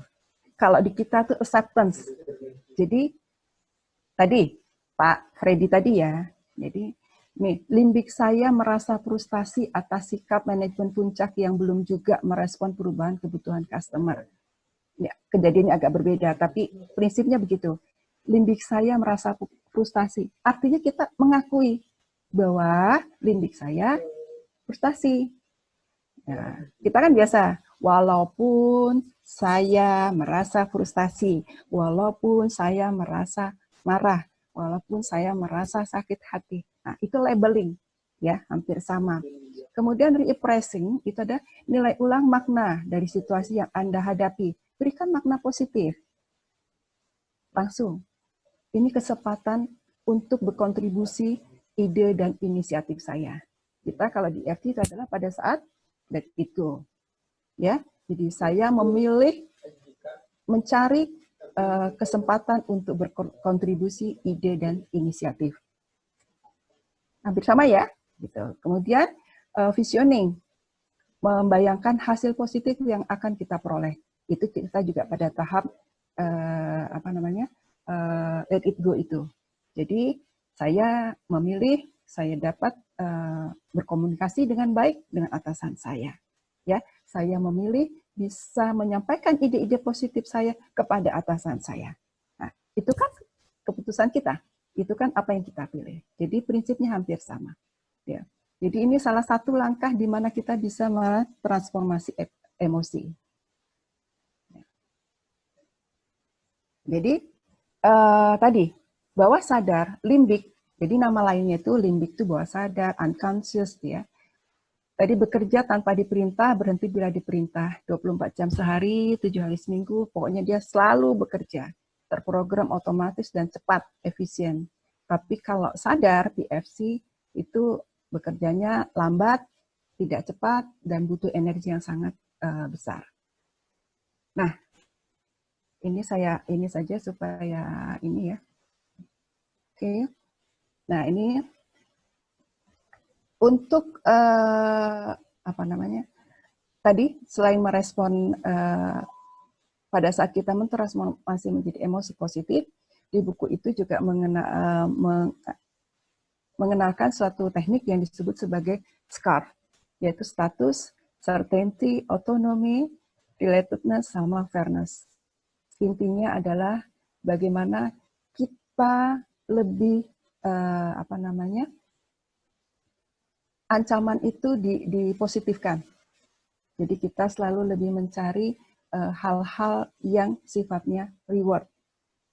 Kalau di kita tuh acceptance. Jadi tadi Pak Freddy tadi ya. Jadi nih, limbik saya merasa frustasi atas sikap manajemen puncak yang belum juga merespon perubahan kebutuhan customer. Ya, kejadiannya agak berbeda, tapi prinsipnya begitu. Limbik saya merasa frustasi. Artinya kita mengakui bahwa limbik saya frustasi. Nah, kita kan biasa, walaupun saya merasa frustasi, walaupun saya merasa marah, walaupun saya merasa sakit hati. Nah, itu labeling, ya, hampir sama. Kemudian repressing, itu ada nilai ulang makna dari situasi yang Anda hadapi. Berikan makna positif. Langsung. Ini kesempatan untuk berkontribusi ide dan inisiatif saya. Kita kalau di EFT itu adalah pada saat let it go. Ya, jadi saya memilih mencari kesempatan untuk berkontribusi ide dan inisiatif. Hampir sama ya, gitu. Kemudian visioning, membayangkan hasil positif yang akan kita peroleh. Itu kita juga pada tahap let it go itu. Jadi saya memilih, saya dapat berkomunikasi dengan baik dengan atasan saya. Ya, saya memilih bisa menyampaikan ide-ide positif saya kepada atasan saya. Nah, itu kan keputusan kita. Itu kan apa yang kita pilih. Jadi prinsipnya hampir sama. Ya. Jadi ini salah satu langkah di mana kita bisa mentransformasi emosi. Jadi tadi bawah sadar, limbik. Jadi nama lainnya itu limbik itu bawah sadar, unconscious ya. Tadi bekerja tanpa diperintah, berhenti bila diperintah. 24 jam sehari, 7 hari seminggu, pokoknya dia selalu bekerja. Terprogram otomatis dan cepat, efisien. Tapi kalau sadar, PFC itu bekerjanya lambat, tidak cepat, dan butuh energi yang sangat besar. Nah, ini saja supaya ini ya. Oke. Nah, ini untuk tadi selain merespon pada saat kita mentransformasi menjadi emosi positif, di buku itu juga mengenalkan suatu teknik yang disebut sebagai SCAR, yaitu status, certainty, autonomy, relatedness, sama fairness. Intinya adalah bagaimana kita lebih ancaman itu dipositifkan. Jadi kita selalu lebih mencari hal-hal yang sifatnya reward,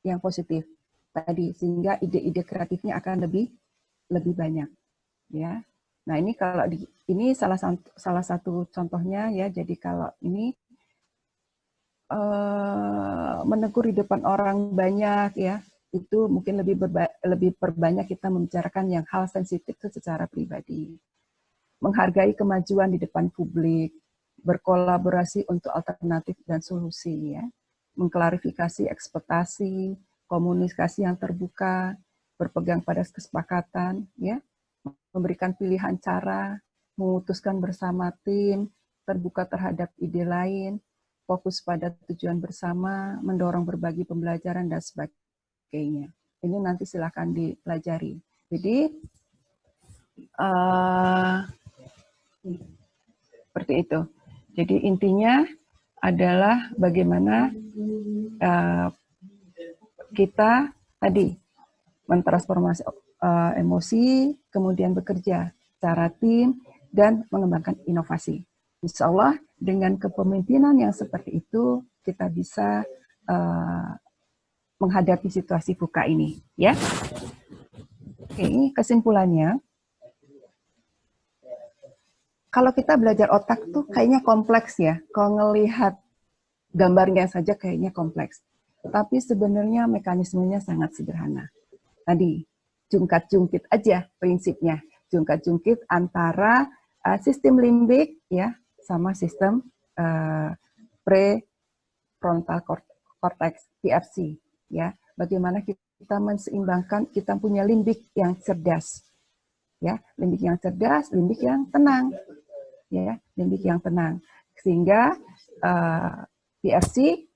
yang positif tadi, sehingga ide-ide kreatifnya akan lebih banyak. Ya. Nah ini kalau ini salah satu contohnya ya. Jadi kalau ini menegur di depan orang banyak ya, itu mungkin lebih perbanyak kita membicarakan yang hal sensitif itu secara pribadi. Menghargai kemajuan di depan publik, berkolaborasi untuk alternatif dan solusi ya, mengklarifikasi ekspektasi, komunikasi yang terbuka, berpegang pada kesepakatan ya, memberikan pilihan cara, memutuskan bersama tim, terbuka terhadap ide lain, fokus pada tujuan bersama, mendorong berbagi pembelajaran dan sebagainya. Ini nanti silakan dipelajari. Jadi seperti itu. Jadi intinya adalah bagaimana kita tadi mentransformasi emosi, kemudian bekerja secara tim, dan mengembangkan inovasi. Insya Allah dengan kepemimpinan yang seperti itu, kita bisa menghadapi situasi VUCA ini. Ya. Oke, kesimpulannya, kalau kita belajar otak tuh kayaknya kompleks ya. Kalau ngelihat gambarnya saja kayaknya kompleks. Tapi sebenarnya mekanismenya sangat sederhana. Tadi, jungkat-jungkit aja prinsipnya. Jungkat-jungkit antara sistem limbik ya sama sistem prefrontal cortex, PFC. Ya, bagaimana kita menseimbangkan, kita punya limbik yang cerdas. Ya, limbik yang cerdas, limbik yang tenang. Ya, limbik yang tenang, sehingga PFC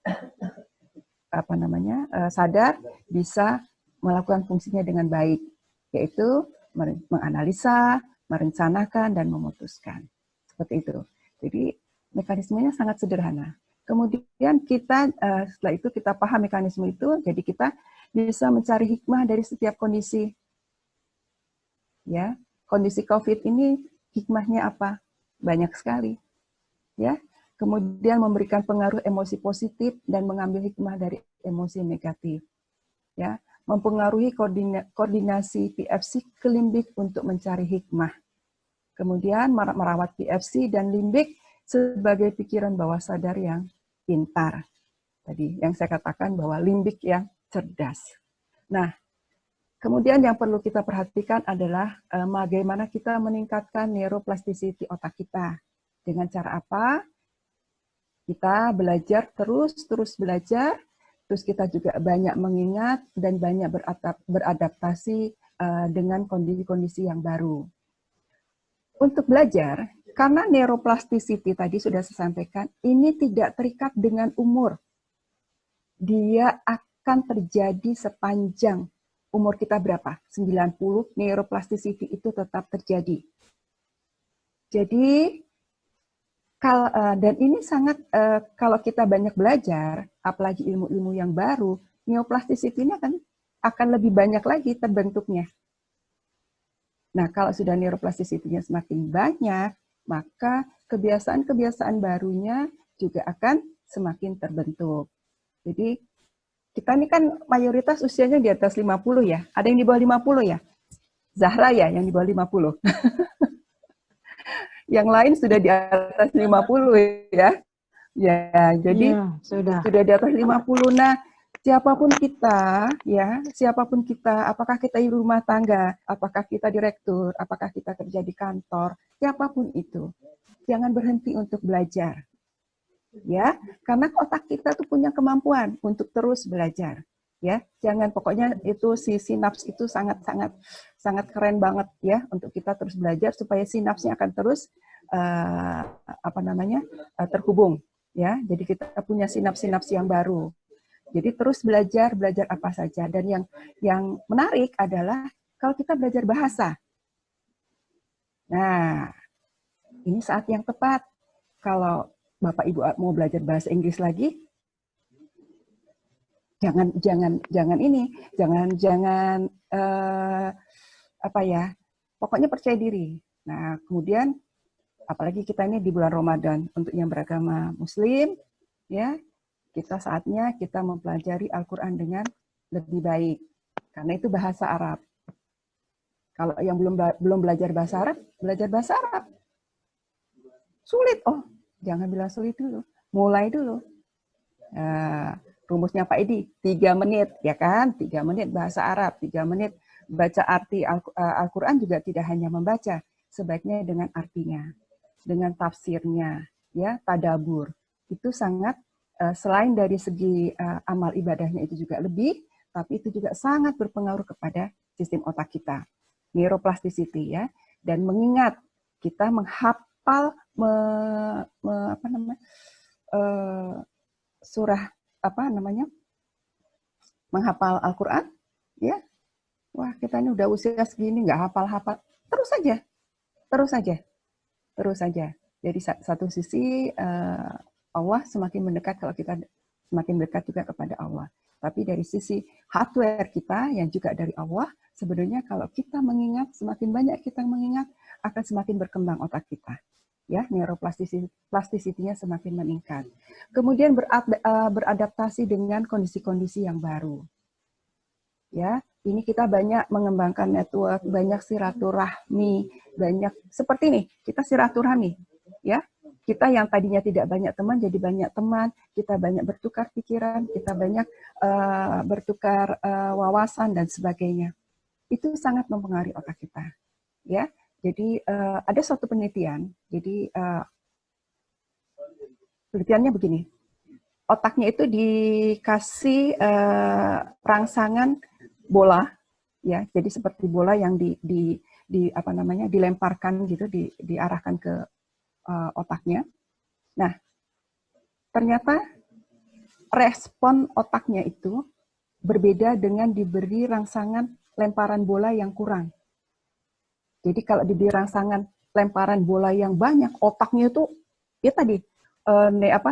sadar bisa melakukan fungsinya dengan baik, yaitu menganalisa, merencanakan, dan memutuskan. Seperti itu. Jadi mekanismenya sangat sederhana. Kemudian kita setelah itu kita paham mekanisme itu, jadi kita bisa mencari hikmah dari setiap kondisi. Ya, kondisi COVID ini hikmahnya apa? Banyak sekali, ya. Kemudian memberikan pengaruh emosi positif dan mengambil hikmah dari emosi negatif, ya. Mempengaruhi koordinasi PFC ke limbik untuk mencari hikmah. Kemudian merawat PFC dan limbik sebagai pikiran bawah sadar yang pintar. Tadi yang saya katakan bahwa limbik yang cerdas. Nah, kemudian yang perlu kita perhatikan adalah bagaimana kita meningkatkan neuroplasticity otak kita. Dengan cara apa? Kita belajar terus belajar, terus kita juga banyak mengingat dan banyak beradaptasi dengan kondisi-kondisi yang baru. Untuk belajar, karena neuroplasticity tadi sudah saya sampaikan, ini tidak terikat dengan umur. Dia akan terjadi sepanjang umur kita berapa? 90, neuroplasticity itu tetap terjadi. Jadi, dan ini sangat, kalau kita banyak belajar, apalagi ilmu-ilmu yang baru, neuroplasticity ini akan lebih banyak lagi terbentuknya. Nah, kalau sudah neuroplasticity-nya semakin banyak, maka kebiasaan-kebiasaan barunya juga akan semakin terbentuk. Jadi, kita ini kan mayoritas usianya di atas 50 ya. Ada yang di bawah 50 ya? Zahra ya yang di bawah 50. Yang lain sudah di atas 50 ya. Ya, jadi sudah di atas 50. Nah, siapapun kita, apakah kita ibu rumah tangga, apakah kita direktur, apakah kita kerja di kantor, siapapun itu, jangan berhenti untuk belajar. Ya, karena otak kita tuh punya kemampuan untuk terus belajar. Ya, jangan, pokoknya itu si sinaps itu sangat keren banget ya untuk kita terus belajar supaya sinapsnya akan terus terhubung ya. Jadi kita punya sinaps-sinaps yang baru. Jadi terus belajar apa saja. Dan yang menarik adalah kalau kita belajar bahasa. Nah, ini saat yang tepat. Kalau Bapak Ibu mau belajar bahasa Inggris lagi, jangan pokoknya percaya diri. Nah, kemudian apalagi kita ini di bulan Ramadan untuk yang beragama Muslim, ya, kita saatnya kita mempelajari Al-Qur'an dengan lebih baik. Karena itu bahasa Arab. Kalau yang belum belajar bahasa Arab, belajar bahasa Arab. Sulit, jangan bilang sulit dulu. Mulai dulu. Rumusnya Pak Edi, 3 menit, ya kan? 3 menit bahasa Arab, 3 menit baca arti Al-Quran juga tidak hanya membaca, sebaiknya dengan artinya, dengan tafsirnya, ya, tadabur. Itu sangat, selain dari segi amal ibadahnya itu juga lebih, tapi itu juga sangat berpengaruh kepada sistem otak kita. Neuroplasticity, ya. Dan mengingat, kita menghafal, menghafal Al-Quran, ya. Wah, kita ini udah usia segini nggak hafal-hafal. Terus saja. Jadi satu sisi Allah semakin mendekat kalau kita semakin dekat juga kepada Allah. Tapi dari sisi hardware kita yang juga dari Allah, sebenarnya kalau kita mengingat, semakin banyak kita mengingat, akan semakin berkembang otak kita. Ya, neuroplasticity-nya semakin meningkat. Kemudian beradaptasi dengan kondisi-kondisi yang baru. Ya, ini kita banyak mengembangkan network, banyak silaturahmi, banyak seperti ini, kita silaturahmi, ya. Kita yang tadinya tidak banyak teman jadi banyak teman, kita banyak bertukar pikiran, kita banyak bertukar wawasan dan sebagainya. Itu sangat mempengaruhi otak kita, ya. Jadi ada suatu penelitian, jadi penelitiannya begini, otaknya itu dikasih rangsangan bola, ya, jadi seperti bola yang dilemparkan gitu, diarahkan ke otaknya. Nah, ternyata respon otaknya itu berbeda dengan diberi rangsangan lemparan bola yang kurang. Jadi kalau diberi rangsangan lemparan bola yang banyak, otaknya itu ya tadi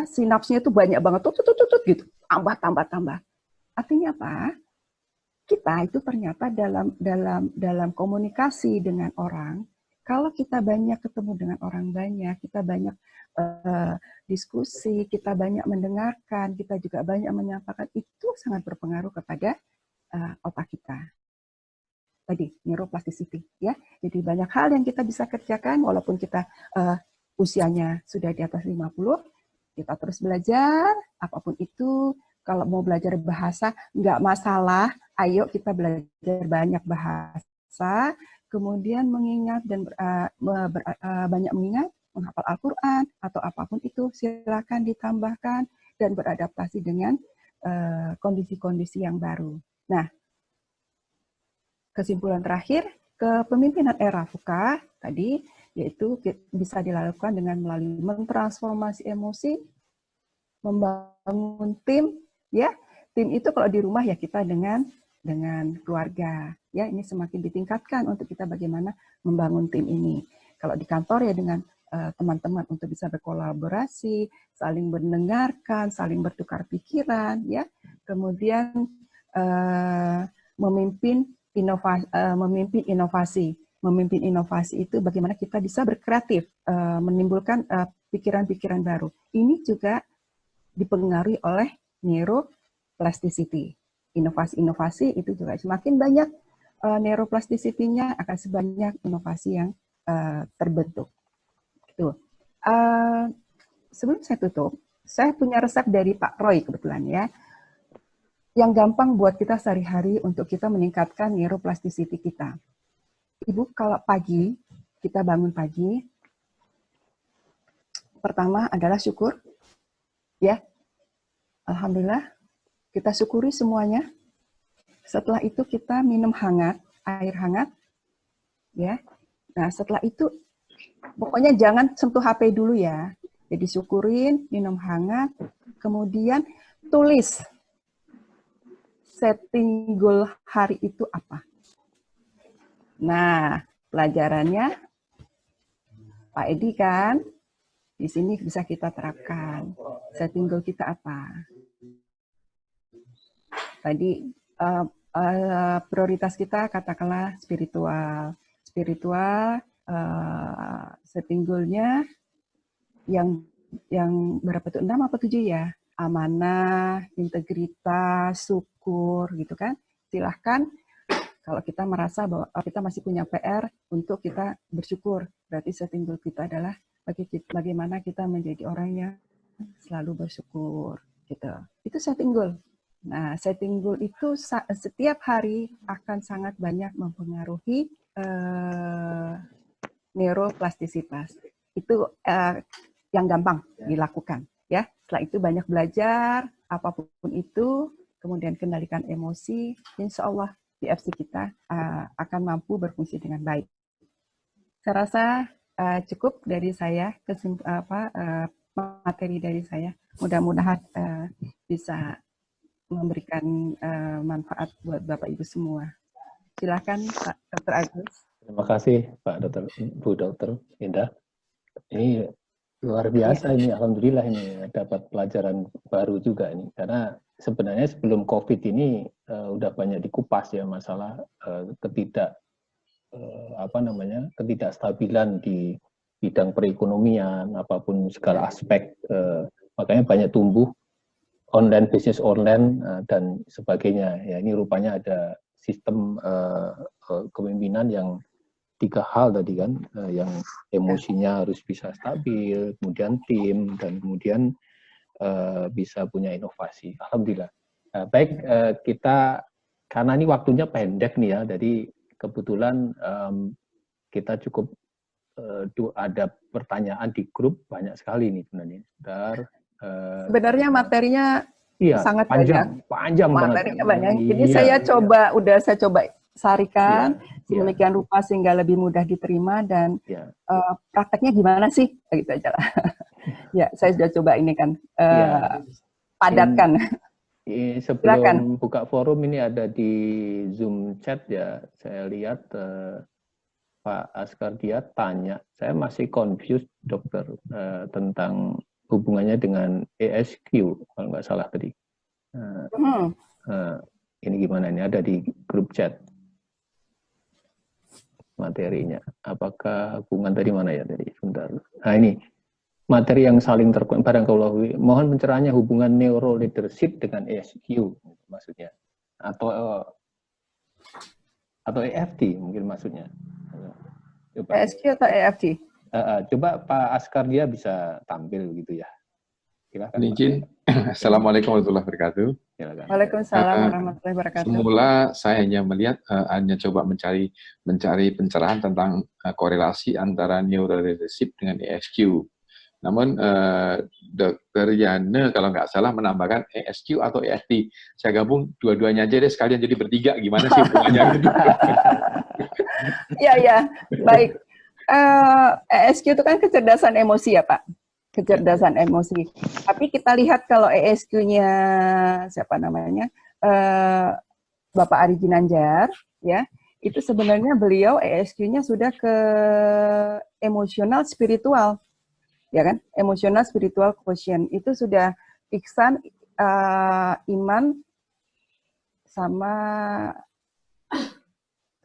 sinapsnya itu banyak banget, gitu, tambah. Artinya apa? Kita itu ternyata dalam komunikasi dengan orang, kalau kita banyak ketemu dengan orang banyak, kita banyak diskusi, kita banyak mendengarkan, kita juga banyak menyampaikan, itu sangat berpengaruh kepada otak kita. Tadi neuroplasticity, ya. Jadi banyak hal yang kita bisa kerjakan walaupun kita usianya sudah di atas 50, kita terus belajar apapun itu. Kalau mau belajar bahasa nggak masalah, ayo kita belajar banyak bahasa, kemudian mengingat dan banyak mengingat, menghafal Al-Qur'an atau apapun itu, silakan ditambahkan dan beradaptasi dengan kondisi-kondisi yang baru. Nah, kesimpulan terakhir, kepemimpinan era VUCA tadi, yaitu bisa dilakukan dengan melalui mentransformasi emosi, membangun tim, ya. Tim itu kalau di rumah ya kita dengan keluarga, ya. Ini semakin ditingkatkan untuk kita bagaimana membangun tim ini. Kalau di kantor ya dengan teman-teman untuk bisa berkolaborasi, saling mendengarkan, saling bertukar pikiran, ya. Kemudian memimpin inovasi. Memimpin inovasi itu bagaimana kita bisa berkreatif, menimbulkan pikiran-pikiran baru. Ini juga dipengaruhi oleh neuroplasticity. Inovasi-inovasi itu juga semakin banyak neuroplasticity-nya, akan sebanyak inovasi yang terbentuk. Gitu. Sebelum saya tutup, saya punya resep dari Pak Roy kebetulan ya, yang gampang buat kita sehari-hari untuk kita meningkatkan neuroplasticity kita. Ibu, kalau pagi, kita bangun pagi, pertama adalah syukur, ya. Alhamdulillah, kita syukuri semuanya. Setelah itu kita minum hangat, air hangat, ya. Nah, setelah itu, pokoknya jangan sentuh HP dulu ya. Jadi syukurin, minum hangat, kemudian tulis setting goal hari itu apa. Nah, pelajarannya Pak Edi kan, di sini bisa kita terapkan. Setting goal kita apa? Tadi prioritas kita katakanlah spiritual. Spiritual, setting goal-nya yang berapa tuh? 6 apa 7 ya? Amanah, integritas, syukur gitu kan. Silahkan kalau kita merasa bahwa kita masih punya PR untuk kita bersyukur. Berarti setting goal kita adalah bagaimana kita menjadi orang yang selalu bersyukur gitu. Itu setting goal. Nah, setting goal itu setiap hari akan sangat banyak mempengaruhi neuroplastisitas. Itu yang gampang dilakukan ya. Setelah itu banyak belajar apapun itu, kemudian kendalikan emosi, insya Allah PFC kita akan mampu berfungsi dengan baik. Saya rasa cukup dari saya, materi dari saya. Mudah-mudahan bisa memberikan manfaat buat Bapak Ibu semua. Silakan Pak Dr. Agus. Terima kasih Pak Dr. Bu Dr. Indah. Ini luar biasa ini, alhamdulillah ini dapat pelajaran baru juga ini. Karena sebenarnya sebelum COVID ini udah banyak dikupas ya masalah ketidakstabilan di bidang perekonomian, apapun segala aspek. Makanya banyak tumbuh online, bisnis online dan sebagainya. Ya, ini rupanya ada sistem kepemimpinan yang 3 hal tadi kan, yang emosinya harus bisa stabil, kemudian tim, dan kemudian bisa punya inovasi. Alhamdulillah. Baik, kita karena ini waktunya pendek nih ya, jadi kebetulan kita cukup ada pertanyaan di grup banyak sekali nih sebenarnya. Sebenarnya materinya sangat panjang materinya banyak. Jadi iya, saya coba sarikan sedemikian rupa sehingga lebih mudah diterima dan prakteknya gimana sih? Gitu aja lah. Ya, saya sudah coba ini kan padatkan. Sebelum Silakan. buka forum ini ada di Zoom chat ya, saya lihat Pak Askar dia tanya, saya masih confused dokter tentang hubungannya dengan ESQ kalau nggak salah tadi. Ini gimana ini ada di grup chat materinya. Apakah hubungan tadi mana ya tadi? Sebentar. Nah ini materi yang saling barangkali mohon pencerahannya hubungan neuro leadership dengan ESQ maksudnya atau EFT mungkin maksudnya. Coba. ESQ atau EFT? Coba Pak Askar dia bisa tampil gitu ya. Silakan. Izin. Assalamualaikum warahmatullahi wabarakatuh. Waalaikumsalam warahmatullahi wabarakatuh. Semula saya hanya melihat hanya coba mencari pencerahan tentang korelasi antara neuro leadership dengan ESQ. Namun Dokter Yana kalau nggak salah menambahkan ESQ atau EFT. Saya gabung dua-duanya aja deh sekalian jadi bertiga. Gimana sih hubungannya gitu? Ya, baik. ESQ itu kan kecerdasan emosi ya Pak, kecerdasan emosi. Tapi kita lihat kalau ESQ-nya siapa namanya, Bapak Ari Ginanjar, ya, itu sebenarnya beliau ESQ-nya sudah ke emosional spiritual, ya kan? Emosional spiritual quotient itu sudah Iksan, iman sama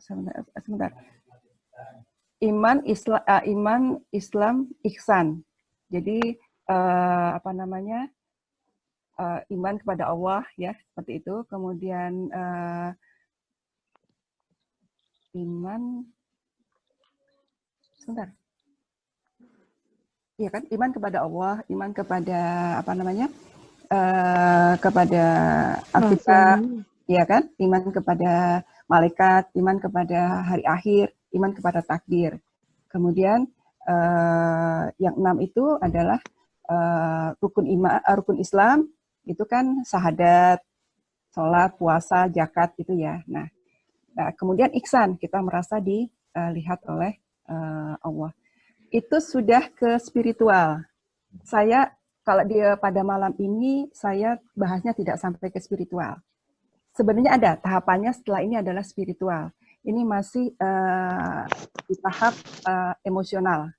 sebentar. Iman, Islam, ihsan. Jadi apa namanya, iman kepada Allah ya seperti itu. Kemudian iman, sebentar. Iya kan, iman kepada Allah, iman kepada apa namanya, kepada Alkitab, ya kan, iman kepada malaikat, iman kepada hari akhir, iman kepada takdir. Kemudian yang 6 itu adalah rukun Islam, itu kan syahadat, sholat, puasa, zakat itu ya. Nah, kemudian ihsan, kita merasa dilihat oleh Allah. Itu sudah ke spiritual. Saya kalau dia pada malam ini saya bahasnya tidak sampai ke spiritual. Sebenarnya ada tahapannya setelah ini adalah spiritual. Ini masih di tahap emosional.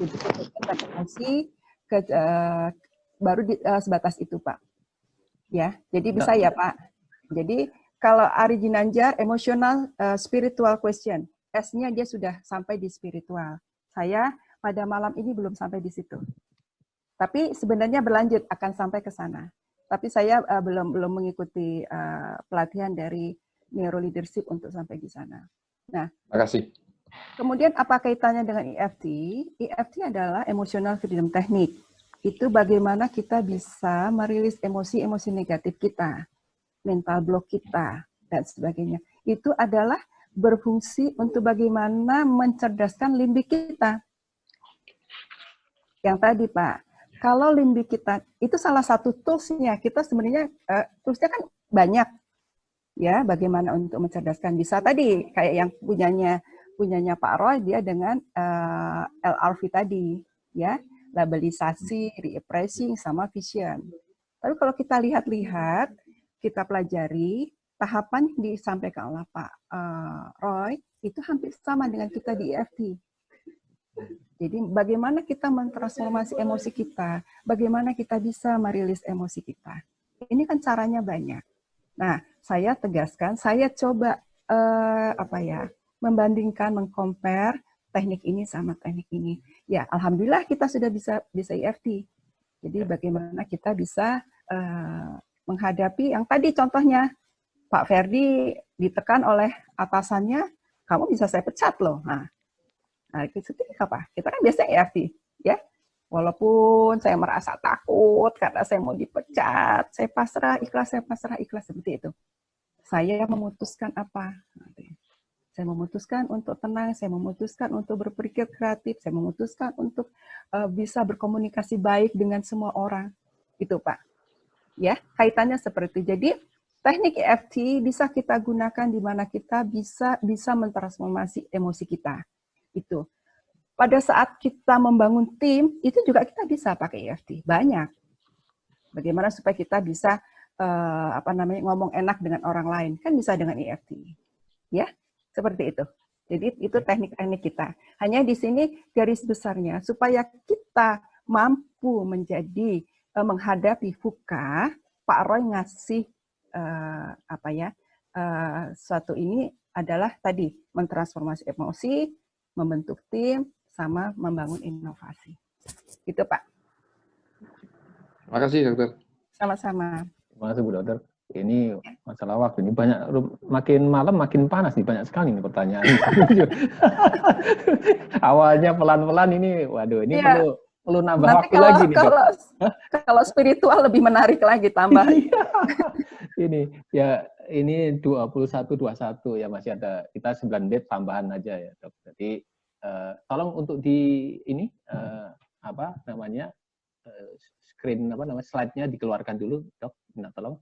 Jadi kecerdasan emosi baru sebatas itu Pak. Ya, jadi bisa ya Pak. Jadi kalau Ari Ginanjar emosional spiritual question, S-nya dia sudah sampai di spiritual. Saya pada malam ini belum sampai di situ. Tapi sebenarnya berlanjut akan sampai ke sana. Tapi saya belum mengikuti pelatihan dari Neuro Leadership untuk sampai di sana. Nah, terima kasih. Kemudian apa kaitannya dengan EFT? EFT adalah Emotional Freedom Technique. Itu bagaimana kita bisa merilis emosi-emosi negatif kita, mental block kita, dan sebagainya. Itu adalah berfungsi untuk bagaimana mencerdaskan limbik kita. Yang tadi Pak, kalau limbik kita, itu salah satu toolsnya. Kita sebenarnya, toolsnya kan banyak. Ya, bagaimana untuk mencerdaskan. Bisa tadi, kayak yang punyanya Pak Roy, dia dengan LRV tadi. Ya, labelisasi, reappraising, sama vision. Tapi kalau kita lihat-lihat, kita pelajari, tahapan yang disampaikan oleh Pak Roy, itu hampir sama dengan kita di EFT. Jadi bagaimana kita mentransformasi emosi kita, bagaimana kita bisa merilis emosi kita. Ini kan caranya banyak. Nah, saya tegaskan, saya coba membandingkan, mengcompare teknik ini sama teknik ini. Ya, alhamdulillah kita sudah bisa EFT. Jadi bagaimana kita bisa menghadapi yang tadi contohnya Pak Ferdi ditekan oleh atasannya, kamu bisa saya pecat loh. Nah, itu apa? Kita kan biasa EFT, ya. Walaupun saya merasa takut karena saya mau dipecat, saya pasrah, ikhlas seperti itu. Saya memutuskan apa? Saya memutuskan untuk tenang, saya memutuskan untuk berpikir kreatif, saya memutuskan untuk bisa berkomunikasi baik dengan semua orang. Itu Pak. Ya, kaitannya seperti itu. Jadi teknik EFT bisa kita gunakan di mana kita bisa mentransformasi emosi kita. Itu. Pada saat kita membangun tim, itu juga kita bisa pakai EFT. Banyak. Bagaimana supaya kita bisa ngomong enak dengan orang lain, kan bisa dengan EFT. Ya, seperti itu. Jadi itu teknik-teknik kita. Hanya di sini garis besarnya supaya kita mampu menjadi menghadapi VUCA, Pak Roy ngasih suatu ini adalah tadi mentransformasi emosi, membentuk tim, sama membangun inovasi. Gitu Pak. Terima kasih Dokter. Sama-sama. Terima kasih Bu Dokter. Ini masalah waktu ini banyak, makin malam makin panas nih, banyak sekali nih pertanyaan. Awalnya pelan-pelan ini, waduh ini ya, perlu nambah nanti waktu lagi nih. Kalau spiritual lebih menarik lagi tambah. Ini ya ini 21 ya, masih ada kita 9 menit tambahan aja ya Dok. Jadi tolong untuk di ini apa namanya screen apa namanya slide-nya dikeluarkan dulu, Dok. Minta tolong.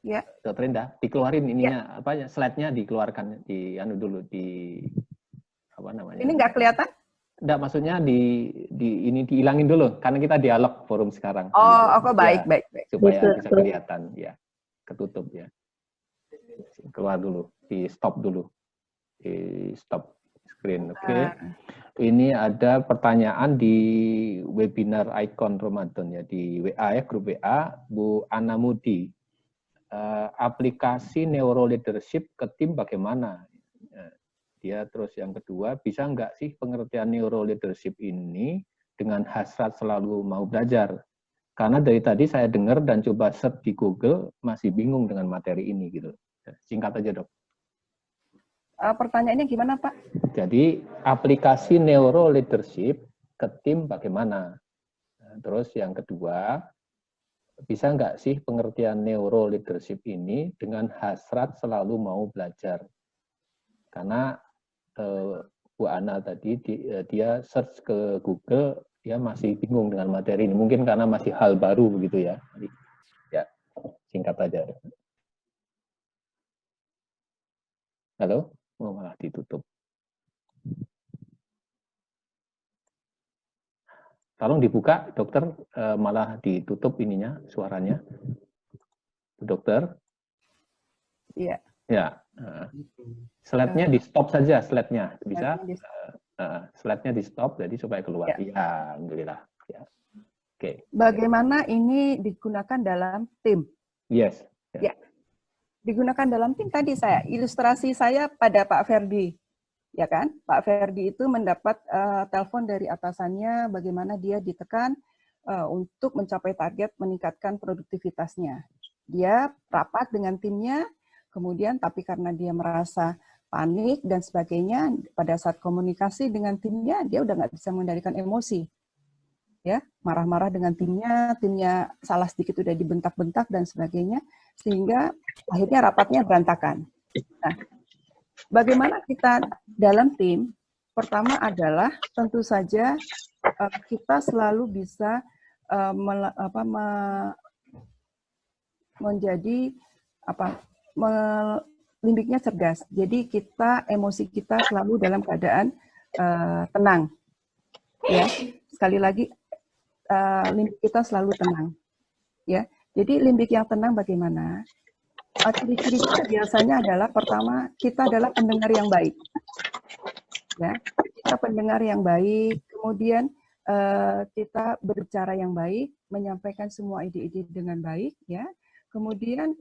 Ya. Dokter Indah, dikeluarin ininya apa ya slide-nya dikeluarkan di anu dulu di apa namanya? Ini nggak kelihatan? Enggak, maksudnya di ini dihilangin dulu karena kita dialog forum sekarang. Oh, gitu. baik, Ya, baik, baik. supaya bisa kelihatan ya. Ketutup ya. Keluar dulu, di stop dulu. Di stop screen. Oke. Ini ada pertanyaan di webinar Icon Ramadan ya di WA ya, grup WA Bu Ana Mudi. Aplikasi neuro leadership ke tim bagaimana? Dia terus yang kedua, bisa nggak sih pengertian neuro leadership ini dengan hasrat selalu mau belajar? Karena dari tadi saya dengar dan coba search di Google masih bingung dengan materi ini gitu. Singkat aja, Dok. Pertanyaannya gimana, Pak? Jadi aplikasi neuro leadership ke tim bagaimana? Terus yang kedua, bisa nggak sih pengertian neuro leadership ini dengan hasrat selalu mau belajar? Karena Bu Ana tadi dia search ke Google, dia masih bingung dengan materi ini. Mungkin karena masih hal baru begitu ya. Ya, singkat aja. Halo? Oh, malah ditutup. Tolong dibuka, dokter, malah ditutup ininya, suaranya. Dokter? Iya. Ya. Slide-nya di stop saja, slide-nya. Bisa? Slide-nya di stop, jadi supaya keluar. Ya, alhamdulillah. Ya. Oke. Bagaimana ini digunakan dalam tim? Yes. Ya. Digunakan dalam tim tadi ilustrasi saya pada Pak Ferdi. Ya kan? Pak Ferdi itu mendapat telepon dari atasannya bagaimana dia ditekan untuk mencapai target meningkatkan produktivitasnya. Dia rapat dengan timnya, kemudian tapi karena dia merasa panik dan sebagainya, pada saat komunikasi dengan timnya, dia udah nggak bisa mengendalikan emosi. Ya, marah-marah dengan timnya salah sedikit udah dibentak-bentak dan sebagainya, sehingga akhirnya rapatnya berantakan. Nah, bagaimana kita dalam tim? Pertama adalah tentu saja kita selalu bisa menjadi limbiknya cerdas. Jadi emosi kita selalu dalam keadaan tenang. Ya, sekali lagi limbik kita selalu tenang. Ya, jadi limbik yang tenang bagaimana? Ciri-ciri kita biasanya adalah pertama kita adalah pendengar yang baik. Ya, kita pendengar yang baik. Kemudian kita berbicara yang baik, menyampaikan semua ide-ide dengan baik. Ya, kemudian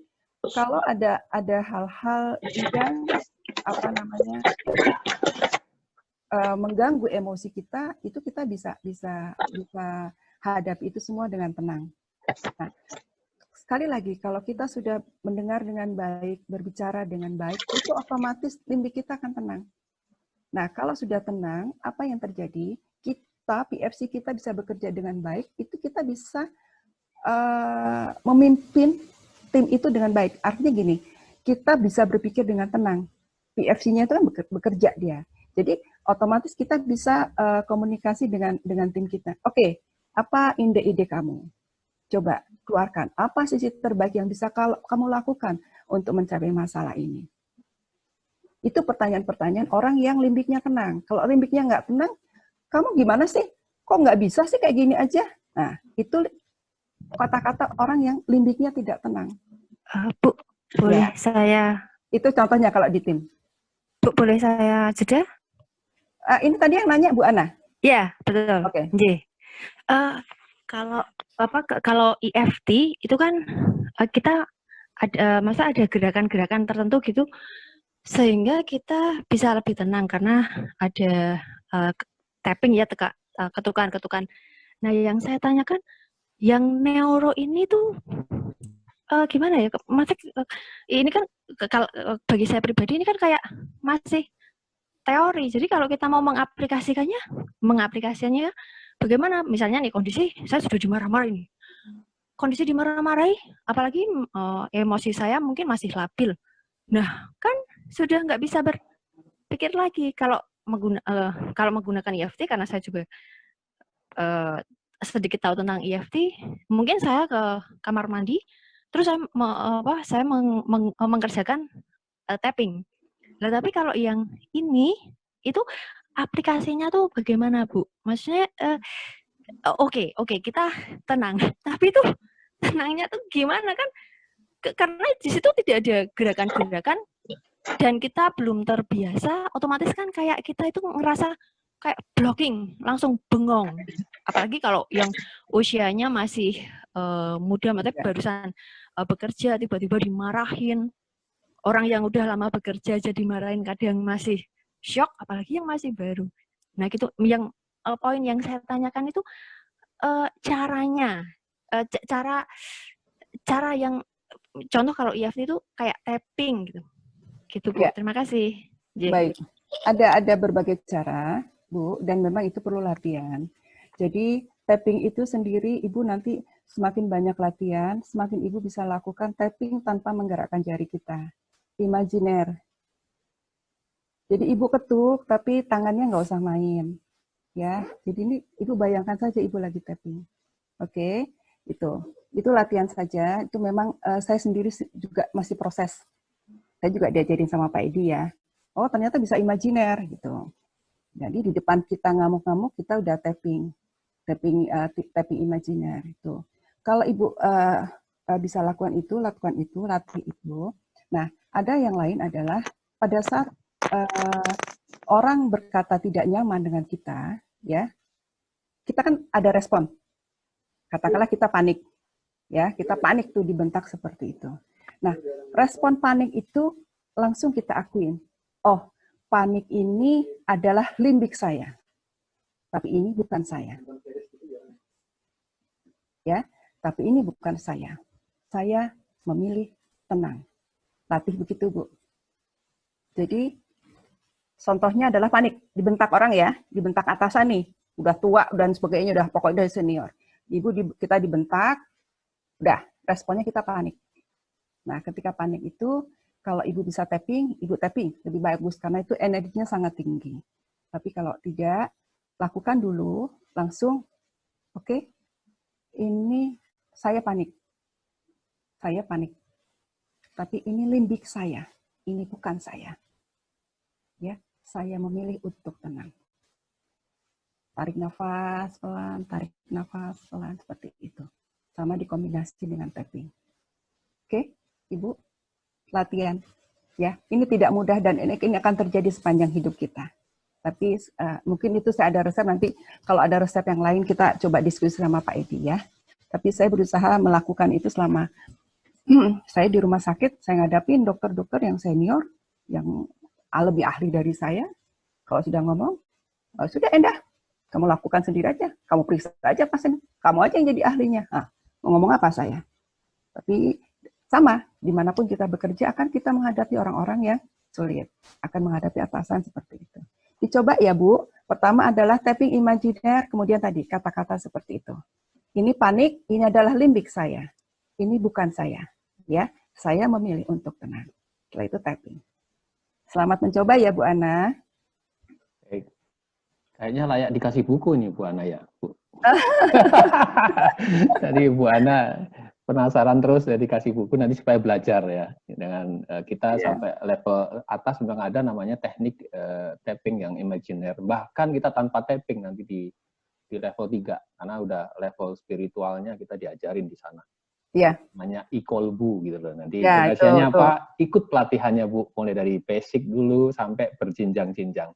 kalau ada hal-hal yang mengganggu emosi kita, itu kita bisa hadapi itu semua dengan tenang. Nah, sekali lagi, kalau kita sudah mendengar dengan baik, berbicara dengan baik, itu otomatis limbik kita akan tenang. Nah, kalau sudah tenang, apa yang terjadi? PFC kita bisa bekerja dengan baik, itu kita bisa memimpin tim itu dengan baik. Artinya gini, kita bisa berpikir dengan tenang. PFC-nya itu kan bekerja dia. Jadi otomatis kita bisa komunikasi dengan tim kita. Oke, apa ide-ide kamu? Coba keluarkan. Apa sisi terbaik yang bisa kamu lakukan untuk mencapai masalah ini? Itu pertanyaan-pertanyaan orang yang limbiknya tenang. Kalau limbiknya nggak tenang, kamu gimana sih? Kok nggak bisa sih kayak gini aja? Nah, itu kata-kata orang yang limbiknya tidak tenang. Bu, boleh saya... Itu contohnya kalau di tim. Bu, boleh saya jeda? Ini tadi yang nanya Bu Ana? Ya, betul. Oke. Kalau EFT itu kan kita ada gerakan-gerakan tertentu gitu sehingga kita bisa lebih tenang karena ada tapping ya, ketukan-ketukan. Nah, yang saya tanyakan yang neuro ini tuh gimana ya? Ini kan kalau bagi saya pribadi ini kan kayak masih teori. Jadi kalau kita mau mengaplikasikannya bagaimana? Misalnya nih kondisi saya sudah dimarah-marahi ini. Kondisi dimarah-marahi, apalagi emosi saya mungkin masih labil. Nah, kan sudah nggak bisa berpikir lagi kalau menggunakan EFT karena saya juga sedikit tahu tentang EFT, mungkin saya ke kamar mandi, terus saya mengerjakan tapping. Nah, tapi kalau yang ini itu aplikasinya tuh bagaimana, Bu? Maksudnya oke, kita tenang, tapi tuh tenangnya tuh gimana kan? Karena di situ tidak ada gerakan-gerakan dan kita belum terbiasa, otomatis kan kayak kita itu ngerasa kayak blocking, langsung bengong. Apalagi kalau yang usianya masih muda, maksudnya barusan bekerja, tiba-tiba dimarahin. Orang yang udah lama bekerja jadi marahin kadang masih shock, apalagi yang masih baru. Nah, gitu yang poin yang saya tanyakan itu caranya, cara yang contoh kalau EFT itu kayak tapping gitu. Gitu, Bu. Ya. Terima kasih. Baik. Ada berbagai cara, Bu, dan memang itu perlu latihan. Jadi tapping itu sendiri Ibu nanti semakin banyak latihan, semakin Ibu bisa lakukan tapping tanpa menggerakkan jari kita. Imajiner. Jadi Ibu ketuk, tapi tangannya nggak usah main. Ya, jadi ini Ibu bayangkan saja Ibu lagi tapping. Oke, itu latihan saja. Itu memang saya sendiri juga masih proses. Saya juga diajarin sama Pak Edi ya. Oh, ternyata bisa imajiner gitu. Jadi di depan kita ngamuk-ngamuk, kita udah tapping imajiner itu. Kalau Ibu bisa lakukan itu, latih itu. Nah, ada yang lain adalah pada saat orang berkata tidak nyaman dengan kita, ya, kita kan ada respon. Katakanlah kita panik, ya, kita panik tuh dibentak seperti itu. Nah, respon panik itu langsung kita akuin. Oh, panik ini adalah limbik saya, tapi ini bukan saya. Ya, tapi ini bukan saya. Saya memilih tenang. Latih begitu, Bu. Jadi, contohnya adalah panik. Dibentak orang ya, dibentak atasan nih. Udah tua dan sebagainya, udah pokoknya udah senior. Kita dibentak, udah, responnya kita panik. Nah, ketika panik itu, kalau Ibu bisa tapping, Ibu tapping. Lebih bagus, karena itu energinya sangat tinggi. Tapi kalau tidak, lakukan dulu, langsung, oke, ini saya panik. Saya panik. Tapi ini limbik saya. Ini bukan saya. Ya, saya memilih untuk tenang. Tarik nafas pelan, seperti itu. Sama dikombinasi dengan tapping. Oke, Ibu, latihan. Ya, ini tidak mudah dan ini akan terjadi sepanjang hidup kita. Tapi mungkin itu saya ada resep, nanti kalau ada resep yang lain kita coba diskusi sama Pak Edi ya. Tapi saya berusaha melakukan itu selama saya di rumah sakit, saya ngadapin dokter-dokter yang senior, yang lebih ahli dari saya. Kalau sudah ngomong, sudah Endah, kamu lakukan sendiri aja. Kamu periksa aja pasien, kamu aja yang jadi ahlinya. Mau ngomong apa saya? Tapi sama, dimanapun kita bekerja akan kita menghadapi orang-orang yang sulit, akan menghadapi atasan seperti itu. Dicoba ya Bu. Pertama adalah tapping imajiner, kemudian tadi kata-kata seperti itu. Ini panik, ini adalah limbik saya. Ini bukan saya. Ya, saya memilih untuk tenang. Setelah itu tapping. Selamat mencoba ya Bu Ana. Baik. Kayaknya layak dikasih buku nih Bu Ana ya, Bu. Jadi Bu Ana penasaran terus ya dikasih buku nanti supaya belajar ya dengan kita sampai level atas memang ada namanya teknik tapping yang imajiner. Bahkan kita tanpa tapping nanti di level 3 karena udah level spiritualnya kita diajarin di sana. Iya. Namanya ikolbu gitu loh. Nanti ya, penjelasannya apa? Ikut pelatihannya Bu, mulai dari basic dulu sampai berjenjang-jenjang.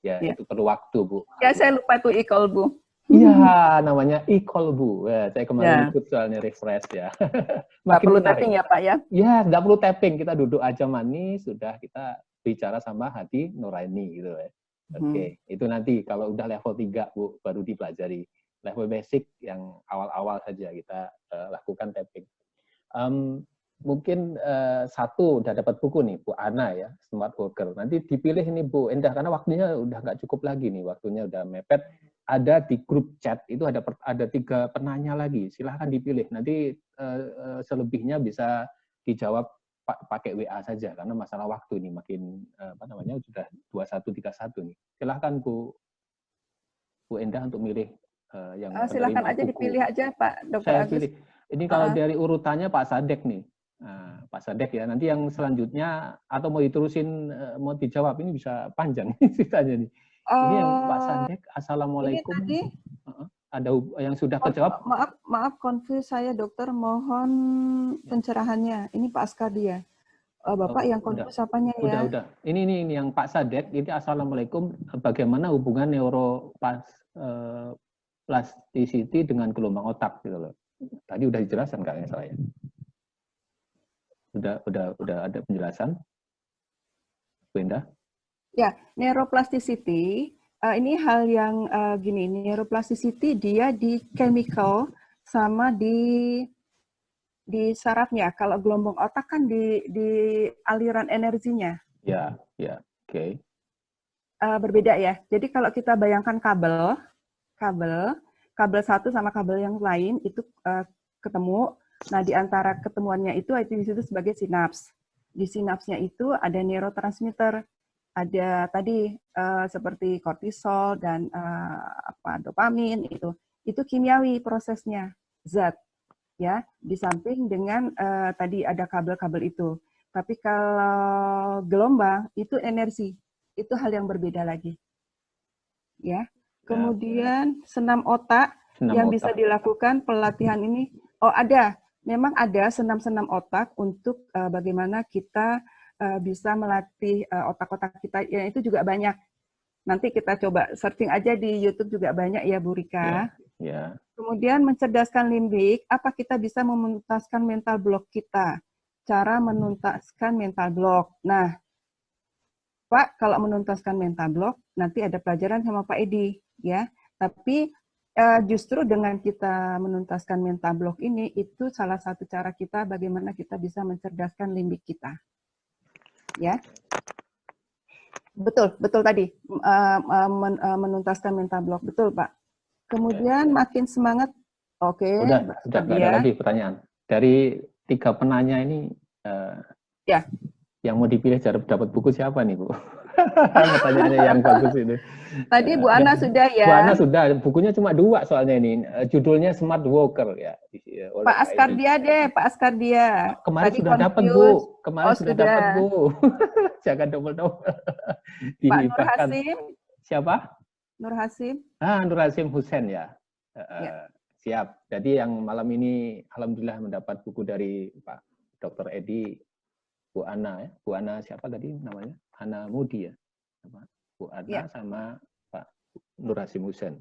Ya, itu perlu waktu Bu. Ya, saya lupa tuh ikolbu. Iya, namanya ikolbu. Ya, saya kemarin ikut soalnya refresh ya. Nggak perlu tapping ya Pak ya? Ya, nggak perlu tapping. Kita duduk aja manis, sudah kita bicara sama hati nurani gitu ya. Oke, itu nanti kalau udah level 3 Bu, baru dipelajari. Level basic yang awal-awal saja kita lakukan tapping. Mungkin satu udah dapat buku nih Bu Ana ya, Smart Worker. Nanti dipilih ini Bu Endah karena waktunya udah nggak cukup lagi nih, waktunya udah mepet. Ada di grup chat itu ada 3 penanya lagi. Silahkan dipilih. Nanti selebihnya bisa dijawab pakai WA saja karena masalah waktu nih makin sudah 21.31 nih. Silahkan Bu Endah untuk milih yang Silakan menerima aja buku. dipilih aja Pak Dr. Saya Agus. pilih. Ini kalau dari urutannya Pak Sadek nih. Nah, Pak Sadek ya. Nanti yang selanjutnya atau mau diterusin, mau dijawab ini bisa panjang ceritanya nih. Ini yang Pak Sadek. Assalamualaikum. Ini tadi ada yang sudah kejawab? Maaf confuse saya dokter, mohon pencerahannya. Ini Pak Askardia. Bapak yang confuse apanya ya? Udah. Ini yang Pak Sadek. Ini Assalamualaikum. Bagaimana hubungan neuroplasticity dengan gelombang otak gitu loh. Tadi udah dijelaskan kayaknya saya. Udah ada penjelasan, Bu Endah? Ya, neuroplasticity. Ini hal yang gini, neuroplasticity dia di chemical sama di sarafnya. Kalau gelombang otak kan di aliran energinya. Ya, oke. Berbeda ya. Jadi kalau kita bayangkan kabel satu sama kabel yang lain itu ketemu. Nah, di antara ketemuannya itu disebut sebagai sinaps. Di sinapsnya itu ada neurotransmitter. Ada tadi seperti kortisol dan dopamin itu kimiawi prosesnya, zat ya, di samping dengan tadi ada kabel-kabel itu. Tapi kalau gelombang itu energi, itu hal yang berbeda lagi ya. Kemudian senam otak yang bisa dilakukan pelatihan ini, memang ada senam-senam otak untuk bagaimana kita bisa melatih otak-otak kita, ya itu juga banyak. Nanti kita coba searching aja di YouTube juga banyak ya Bu Rika. Ya. Kemudian mencerdaskan limbik, apa kita bisa menuntaskan mental block kita? Cara menuntaskan mental block. Nah, Pak, kalau menuntaskan mental block, nanti ada pelajaran sama Pak Edi, ya. Tapi justru dengan kita menuntaskan mental block ini, itu salah satu cara kita bagaimana kita bisa mencerdaskan limbik kita. Ya, betul tadi menuntaskan mental block, betul Pak. Kemudian makin semangat, Udah ada lagi pertanyaan dari 3 penanya ini. Ya. Yang mau dipilih dapat buku siapa nih Bu? Pertanyaannya yang bagus itu. Tadi Bu Ana sudah ya. Bu Ana sudah, bukunya cuma 2 soalnya ini. Judulnya Smart Worker ya. Pak Askardia deh, Pak Askardia. Kemarin tadi sudah dapat Bu. Kemarin sudah dapat Bu. Jangan double-double. Pak Nur Hasim. Siapa? Nur Hasim. Nur Hasim Hussein ya. Siap. Jadi yang malam ini alhamdulillah mendapat buku dari Pak Dr. Edi, Bu Ana ya. Bu Ana siapa tadi namanya? Ana Mudi ya. Bu Ana sama Pak Nur Hasim Hussein.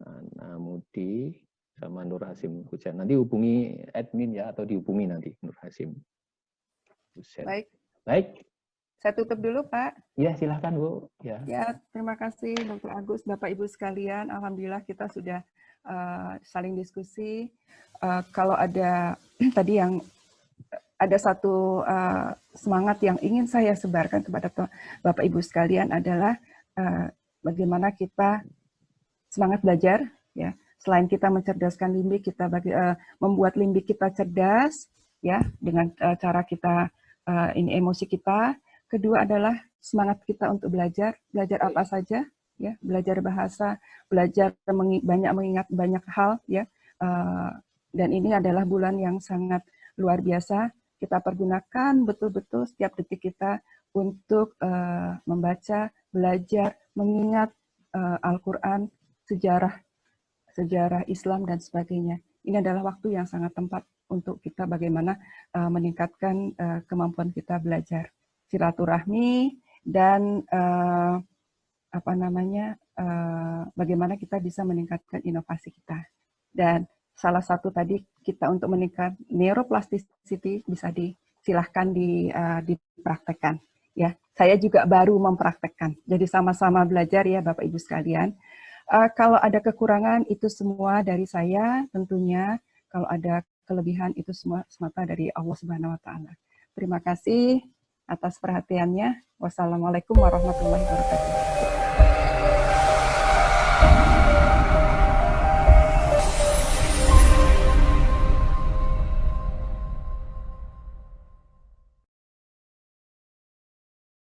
Ana Mudi sama Nur Hasim Hussein. Nanti hubungi admin ya, atau dihubungi nanti Nur Hasim Hussein. Baik. Saya tutup dulu Pak. Ya silahkan Bu. Ya, terima kasih Dr. Agus, Bapak Ibu sekalian. Alhamdulillah kita sudah saling diskusi. Kalau ada tadi yang ada satu semangat yang ingin saya sebarkan kepada Bapak Ibu sekalian adalah bagaimana kita semangat belajar ya. Selain kita mencerdaskan limbik, kita membuat limbik kita cerdas ya dengan cara kita ini emosi kita. Kedua adalah semangat kita untuk belajar apa saja ya, belajar bahasa, belajar banyak mengingat banyak hal ya. Dan ini adalah bulan yang sangat luar biasa. Kita pergunakan betul-betul setiap detik kita untuk membaca, belajar, mengingat Al-Quran, sejarah Islam, dan sebagainya. Ini adalah waktu yang sangat tepat untuk kita bagaimana meningkatkan kemampuan kita belajar. Silaturahmi dan bagaimana kita bisa meningkatkan inovasi kita. Dan salah satu tadi kita untuk meningkat neuroplasticity bisa silahkan dipraktekkan. Ya, saya juga baru mempraktekkan. Jadi sama-sama belajar ya Bapak Ibu sekalian. Kalau ada kekurangan itu semua dari saya tentunya. Kalau ada kelebihan itu semua semata dari Allah Subhanahu Wa Taala. Terima kasih atas perhatiannya. Wassalamualaikum warahmatullahi wabarakatuh.